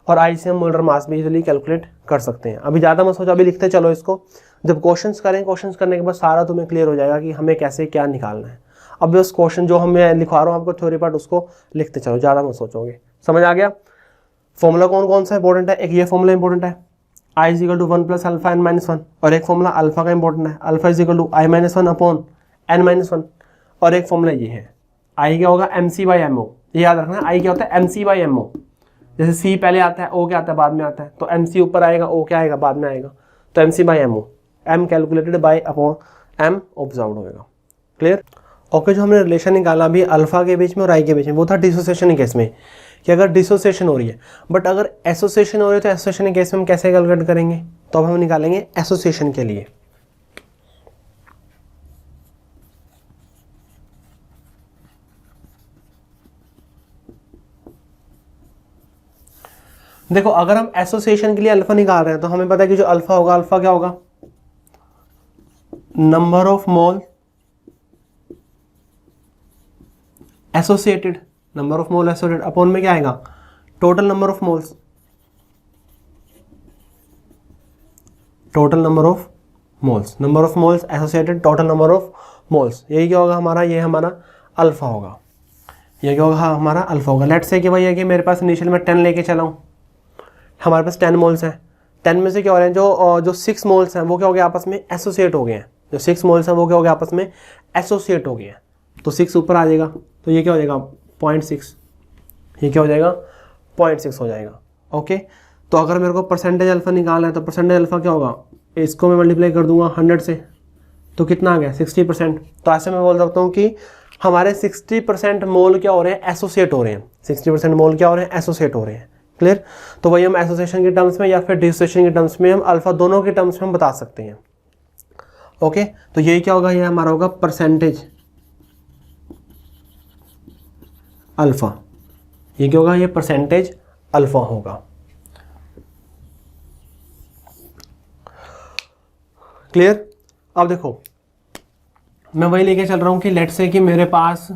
और I से हम मोलर मास भी इजीली कैलकुलेट कर सकते हैं। अभी ज़्यादा मत सोचो, अभी लिखते चलो इसको, जब क्वेश्चंस करें, क्वेश्चंस करने के बाद सारा तुम्हें क्लियर हो जाएगा कि हमें कैसे क्या निकालना है। अब उस क्वेश्चन जो हमें लिखवा रहा हूँ आपको थ्योरी पार्ट, उसको लिखते चलो, ज़्यादा मत सोचोगे। समझ आ गया? फॉर्मूला कौन कौन सा इंपॉर्टेंट है, एक ये फॉर्मूला इंपॉर्टेंट है, I = 1 + अल्फा N-1, और एक फॉर्मूला अल्फा का इंपॉर्टेंट है, अल्फा = I-1/N-, और एक फॉर्मूला ये है, I क्या होगा, MC/MO। ये याद रखना, I क्या होता है, MC/MO। जैसे C पहले आता है, O क्या आता है, बाद में आता है, तो MC ऊपर आएगा, O क्या आएगा, बाद में आएगा, तो MC/MO, M calculated by upon M observed होगा। क्लियर? ओके, जो हमने रिलेशन निकाला अभी अल्फा के बीच में और I के बीच में, वो था डिसोसिएशन केस में, कि अगर डिसोसिएशन हो रही है, बट अगर एसोसिएशन हो रही है तो एसोसिएशन के केस में हम कैसे कैलकुलेट करेंगे, तो अब हम निकालेंगे एसोसिएशन के लिए। देखो, अगर हम एसोसिएशन के लिए अल्फा निकाल रहे हैं तो हमें पता है कि जो अल्फा होगा, अल्फा क्या होगा, number of mole associated, number of mole associated upon में क्या आएगा, total number of moles, total number of moles, number of moles associated total number of moles. यही क्या होगा हमारा, ये हमारा अल्फा होगा, ये क्या होगा, हमारा अल्फा होगा। लेट्स से कि भाई है कि मेरे पास इनिशियल में 10 लेके चला हूँ, हमारे पास 10 मोल्स हैं, 10 में से क्या हो रहे हैं, जो 6 मोल्स हैं वो क्या हो गए, आपस में एसोसिएट हो गए हैं, जो 6 मोल्स हैं वो क्या हो गए, आपस में एसोसिएट हो गए हैं, तो 6 ऊपर आ जाएगा, तो ये क्या हो जाएगा, 0.6, ये क्या हो जाएगा, 0.6 हो जाएगा। ओके, तो अगर मेरे को परसेंटेज अल्फा निकालना है तो परसेंटेज अल्फा क्या होगा, इसको मैं मल्टीप्लाई कर दूंगा 100 से, तो कितना आ गया, 60%। तो ऐसे मैं बोल सकता हूँ कि हमारे 60% मोल क्या हो रहे हैं, एसोसिएट हो रहे हैं, 60% मोल क्या हो रहे हैं, एसोसिएट हो रहे हैं। क्लियर? तो वही हम एसोसिएशन के टर्म्स में या फिर डिसोसिएशन के टर्म्स में, हम अल्फा दोनों के टर्म्स में हम बता सकते हैं। ओके, तो यही क्या होगा, ये हमारा होगा परसेंटेज अल्फा, ये क्या होगा, ये परसेंटेज अल्फा होगा। क्लियर? अब देखो, मैं वही लेके चल रहा हूं कि लेट्स से कि मेरे पास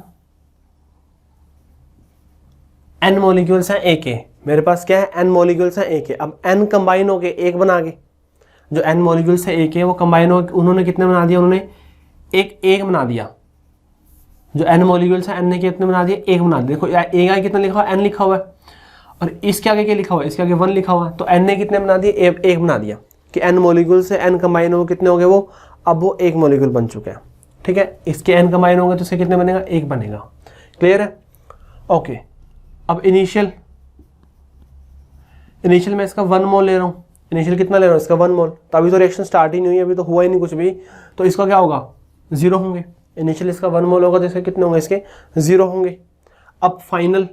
n मॉलिक्यूल्स हैं A के, मेरे पास क्या है, n मॉलिक्यूल्स हैं A के। अब n कंबाइन हो गए, एक बना के, जो n मॉलिक्यूल्स हैं A के वो कंबाइन हो, उन्होंने कितने बना दिया, उन्होंने एक बना दिया। जो n मॉलिक्यूल्स हैं n ने कितने बना दिए, एक बना दिया। देखो A का कितना लिखा हुआ है, n लिखा हुआ है, और इसके आगे क्या लिखा हुआ है, इसके आगे 1 लिखा हुआ है, तो n ने कितने बना दिए, एक बना दिया, कि n मॉलिक्यूल से n कंबाइन हो कितने हो गए वो, अब वो एक मॉलिक्यूल बन चुके हैं। ठीक है, इसके n कंबाइन होंगे तो इससे कितने बनेगा, एक बनेगा। क्लियर है? ओके, अब इनिशियल में इसका 1 मोल ले रहा हूँ, इनिशियल कितना ले रहा हूँ, इसका 1 मोल, तो अभी तो रिएक्शन स्टार्ट ही नहीं हुई, अभी तो हुआ ही नहीं कुछ भी, तो इसका क्या होगा, 0 होंगे। इनिशियल इसका 1 मोल होगा तो इसके कितने होंगे, इसके 0 होंगे। अब फाइनल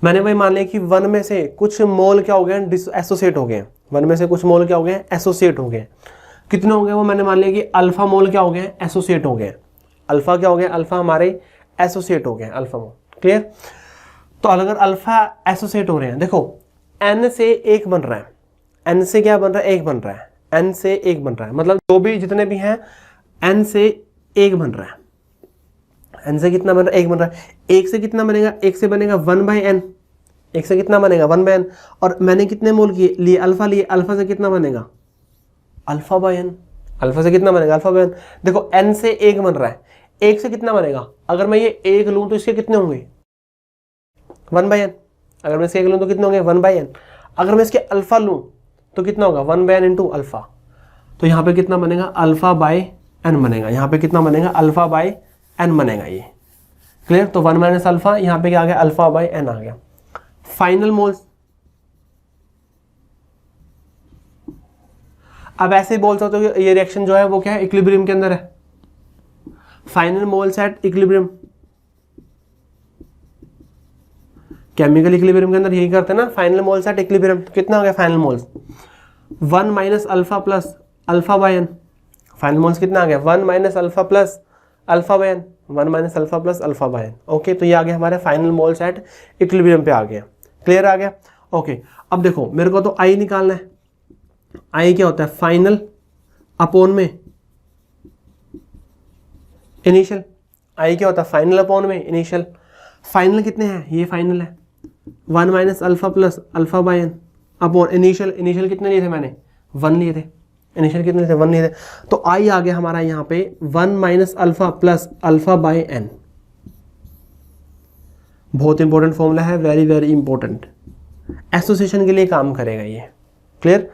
मैंने भाई मान लिया कि 1 में से कुछ मोल क्या हो गए हैं, एसोसिएट हो गए हैं, 1 में से कुछ मोल क्या हो गए हैं, एसोसिएट हो गए। कितने हो गए वो, मैंने मान लिया कि अल्फा मोल क्या हो गए हैं, एसोसिएट हो गए। अल्फा क्या हो गया, अल्फा हमारे एसोसिएट हो गए अल्फा मोल। क्लियर? तो अगर अल्फा एसोसिएट हो रहे हैं, देखो n से 1 बन रहा है, n से क्या बन रहा है, 1 बन रहा है, n से 1 बन रहा है, मतलब जो भी जितने भी हैं n से 1 बन रहा है, n से कितना बन रहा है, 1 बन रहा है। 1 से कितना बनेगा, 1 से बनेगा 1/n, 1 से कितना बनेगा 1/n, और मैंने कितने मोल लिए, अल्फा लिए, अल्फा से कितना बनेगा, अल्फा/n, अल्फा से कितना बनेगा, अल्फा/n। देखो n से 1 बन रहा है, एक से कितना बनेगा, अगर मैं ये एक लूँ तो इसके कितने होंगे 1/n, अगर मैं इसके एक लूँ तो कितने होंगे 1/n, अगर मैं इसके अल्फा लूँ तो कितना होगा 1/n इंटू अल्फा, तो यहाँ पे कितना बनेगा अल्फा बाय n बनेगा, यहाँ पे कितना बनेगा अल्फा बाय n बनेगा ये, क्लियर। तो 1 माइनस अल्फा, यहाँ पे क्या आ गया अल्फा बाय n आ गया। फाइनल मोल्स, अब ऐसे ही बोल सकते हो कि ये रिएक्शन जो है वो क्या है इक्विलिब्रियम के अंदर है, final moles at equilibrium, chemical equilibrium के अंदर यही करते हैं ना, फाइनल मोल्स एट इक्विलिब्रियम। तो कितना हो गया final moles 1 minus alpha plus alpha by n, final moles कितना आ गया 1 minus alpha plus alpha by n, 1 minus alpha plus alpha by n। Okay, तो ये आ गया हमारे फाइनल मोल्स एट इक्विलिब्रियम पे आ गया, क्लियर आ गया। ओके, अब देखो मेरे को तो आई निकालना है, आई क्या होता है फाइनल अपॉन में इनिशियल, आई क्या होता है फाइनल अपॉन में इनिशियल। फाइनल कितने हैं, ये फाइनल है 1 minus alpha plus alpha by n upon initial, initial कितने लिए थे मैंने 1 लिए थे, इनिशियल कितने थे 1 लिए थे, तो आई आ गया हमारा यहाँ पे 1 minus alpha plus alpha by n। बहुत इंपॉर्टेंट फॉर्मूला है, वेरी वेरी इंपॉर्टेंट, एसोसिएशन के लिए काम करेगा ये, क्लियर।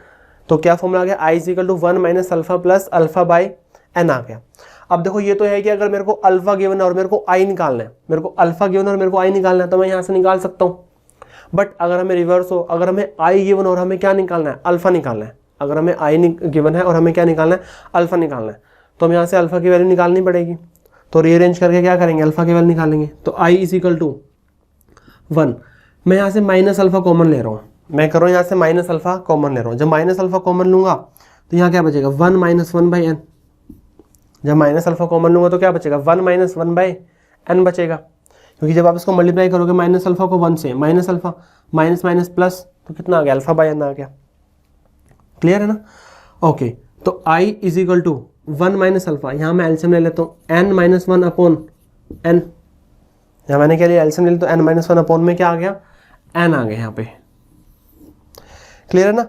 तो क्या फॉर्मूला आ गया I is equal to 1 minus alpha plus alpha by n आ गया। अब देखो ये तो है कि अगर मेरे को अल्फा गिवन है और मेरे को आई निकालना है, मेरे को अल्फा गिवन है और मेरे को आई निकालना है, तो मैं यहाँ से निकाल सकता हूँ। बट अगर हमें रिवर्स हो, अगर हमें आई गिवन और हमें क्या निकालना है अल्फा निकालना है, अगर हमें आई गिवन है और हमें क्या निकालना है अल्फा निकालना है, तो हम यहाँ से अल्फा की वैल्यू निकालनी पड़ेगी। तो रीअरेंज करके क्या करेंगे अल्फा की वैल्यू निकालेंगे। तो आई इज इक्वल टू 1, मैं यहाँ से माइनस अल्फा कॉमन ले रहा हूँ, मैं कर रहा हूँ यहाँ से माइनस अल्फा कॉमन ले रहा हूँ। जब माइनस अल्फा कॉमन लूंगा तो यहाँ क्या बचेगा 1 माइनस 1/n, जब माइनस अल्फा कॉमन लूंगा तो क्या बचेगा 1 माइनस 1/n बचेगा, क्योंकि जब आप इसको मल्टीप्लाई करोगे माइनस अल्फा को 1 से, minus alpha minus minus plus, तो कितना आ गया अल्फा बाय n आ गया, क्लियर है ना। ओके, तो i is equal to 1 minus alpha, यहाँ मैं एलसीएम ले लेता हूँ n माइनस 1 अपॉन n, यहाँ मैंने क्या लिया एलसीएम ले लिया, तो n माइनस 1 अपॉन में क्या आ गया n आ गया यहाँ पे, क्लियर है ना।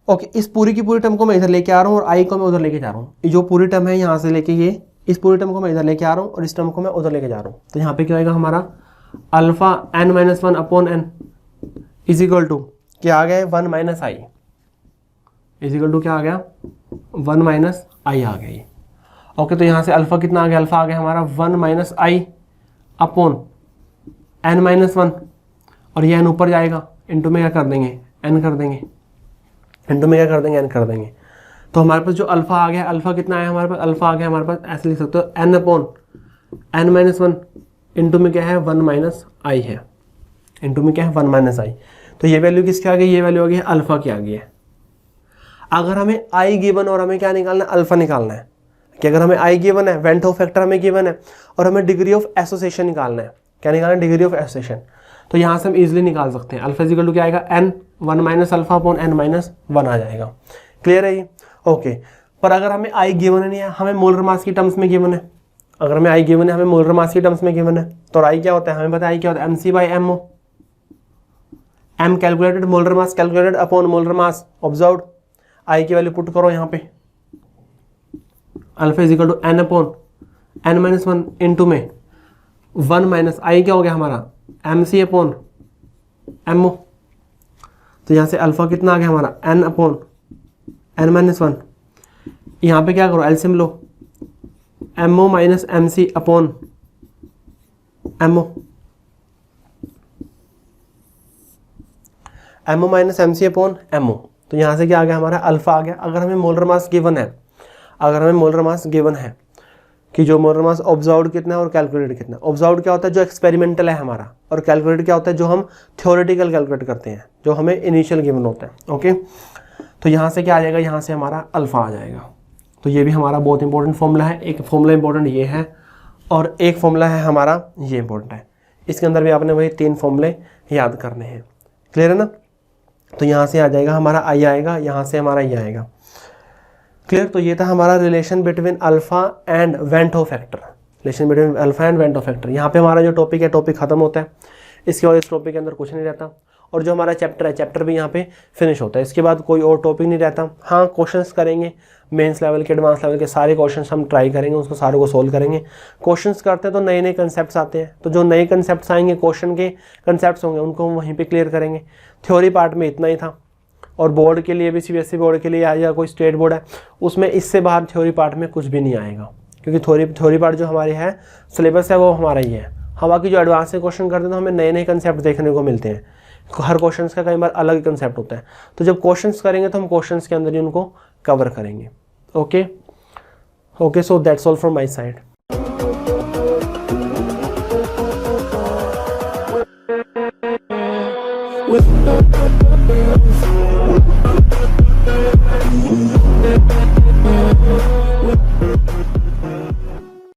ओके, इस पूरी की पूरी टर्म को मैं इधर लेके आ रहा हूँ और आई को मैं उधर लेके जा रहा हूँ, जो पूरी टर्म है यहाँ से लेके ये इस पूरी टर्म को मैं इधर लेके आ रहा हूँ और इस टर्म को मैं उधर लेके जा रहा हूँ। तो यहाँ पे क्या आएगा हमारा alpha n minus 1 upon n is equal to क्या आ गया 1 minus I, is equal to क्या आ गया 1 माइनस आई आ गया ये। ओके, तो यहाँ से अल्फा कितना आ गया, अल्फा आ गया हमारा 1 माइनस आई अपॉन n माइनस 1, और ये n ऊपर जाएगा, इंटू में क्या कर देंगे n कर देंगे, इंटू में क्या कर देंगे n कर देंगे। तो हमारे पास जो अल्फा आ गया, अल्फा कितना आया हमारे पास, अल्फा आ गया हमारे पास ऐसे लिख सकते हो n upon n minus 1, into में क्या है 1 माइनस आई है, इंटू में क्या है 1 माइनस आई। तो ये वैल्यू किसकी आ गई, ये वैल्यू आ गई अल्फा की आ गई है। अगर हमें आई गिवन और हमें क्या निकालना है अल्फा निकालना है, कि अगर हमें आई गिवन है, वेंट ऑफ फैक्टर हमें गिवन है और हमें डिग्री ऑफ एसोसिएशन निकालना है, क्या निकालना है डिग्री ऑफ एसोसिएशन, तो यहाँ से हम इजीली निकाल सकते हैं। अल्फा इक्वल टू क्या आएगा n 1 minus alpha upon n minus 1 आ जाएगा, क्लियर है ये। ओके, पर अगर हमें आई गिवन नहीं है, हमें मोलर मास की टर्म्स में गिवन है, अगर हमें आई गिवन है, हमें मोलर मास की टर्म्स में गिवन है, तो आई क्या होता है हमें पता है, आई क्या होता है mc/mo, m calculated molar mass calculated upon molar mass observed, I की वैल्यू पुट करो यहाँ पे, alpha is equal to n upon n minus 1 into में 1 माइनस आई क्या हो गया हमारा mc अपॉन mo, तो यहाँ से अल्फा कितना आ गया हमारा n अपॉन n माइनस 1, यहाँ पे क्या करो एलसीएम लो, mo minus mc upon mo, mo minus mc upon mo, तो यहाँ से क्या आ गया हमारा अल्फा आ गया। अगर हमें मोलर मास गिवन है, अगर हमें मोलर मास गिवन है कि जो मोलर मास ऑब्जर्व्ड कितना है और कैलकुलेटेड कितना है, ऑब्जर्व्ड क्या होता है जो एक्सपेरिमेंटल है हमारा, और कैलकुलेटेड क्या होता है जो हम थ्योरेटिकल कैलकुलेट करते हैं, जो हमें इनिशियल गिवन होता है। ओके, तो यहाँ से क्या आ जाएगा, यहाँ से हमारा अल्फा आ जाएगा। तो ये भी हमारा बहुत इंपॉर्टेंट फॉर्मूला है, एक फॉर्मूला इंपॉर्टेंट ये है और एक फॉर्मूला है हमारा ये इंपॉर्टेंट है, इसके अंदर भी आपने वही 3 फॉर्मूले याद करने हैं, क्लियर है ना। तो यहाँ से आ जाएगा हमारा आई आएगा, यहाँ से हमारा ये आएगा, क्लियर। तो ये था हमारा relation between alpha and went of factor, relation between alpha and went of factor. यहाँ पे हमारा जो टॉपिक है टॉपिक खत्म होता है, इसके बाद इस टॉपिक के अंदर कुछ नहीं रहता। और जो हमारा चैप्टर है, चैप्टर भी यहाँ पे फिनिश होता है। इसके बाद कोई और टॉपिक नहीं रहता। हाँ, क्वेश्चंस करेंगे, मेंस लेवल के, एडवांस लेवल के सारे क्वेश्चंस हम ट्राई करेंगे, उसको सारों को सोल्व करेंगे। क्वेश्चंस करते हैं तो नए नए कंसेप्ट आते हैं, तो जो नए कंसेप्ट आएंगे, क्वेश्चन के कंसेप्ट होंगे, उनको हम वहीं पर क्लियर करेंगे। थ्योरी पार्ट में इतना ही था। और बोर्ड के लिए भी, CBSE बोर्ड के लिए या कोई स्टेट बोर्ड है, उसमें इससे बाहर थ्योरी पार्ट में कुछ भी नहीं आएगा, क्योंकि थ्योरी पार्ट जो हमारी है, सिलेबस है, वो हमारा ही है। हम बाकी जो एडवांस से क्वेश्चन करते हैं तो हमें नए नए कंसेप्ट देखने को मिलते हैं। हर क्वेश्चन का कई बार अलग कंसेप्ट होता है, तो जब क्वेश्चंस करेंगे तो हम क्वेश्चंस के अंदर ही उनको कवर करेंगे। Okay, so that's all from my side.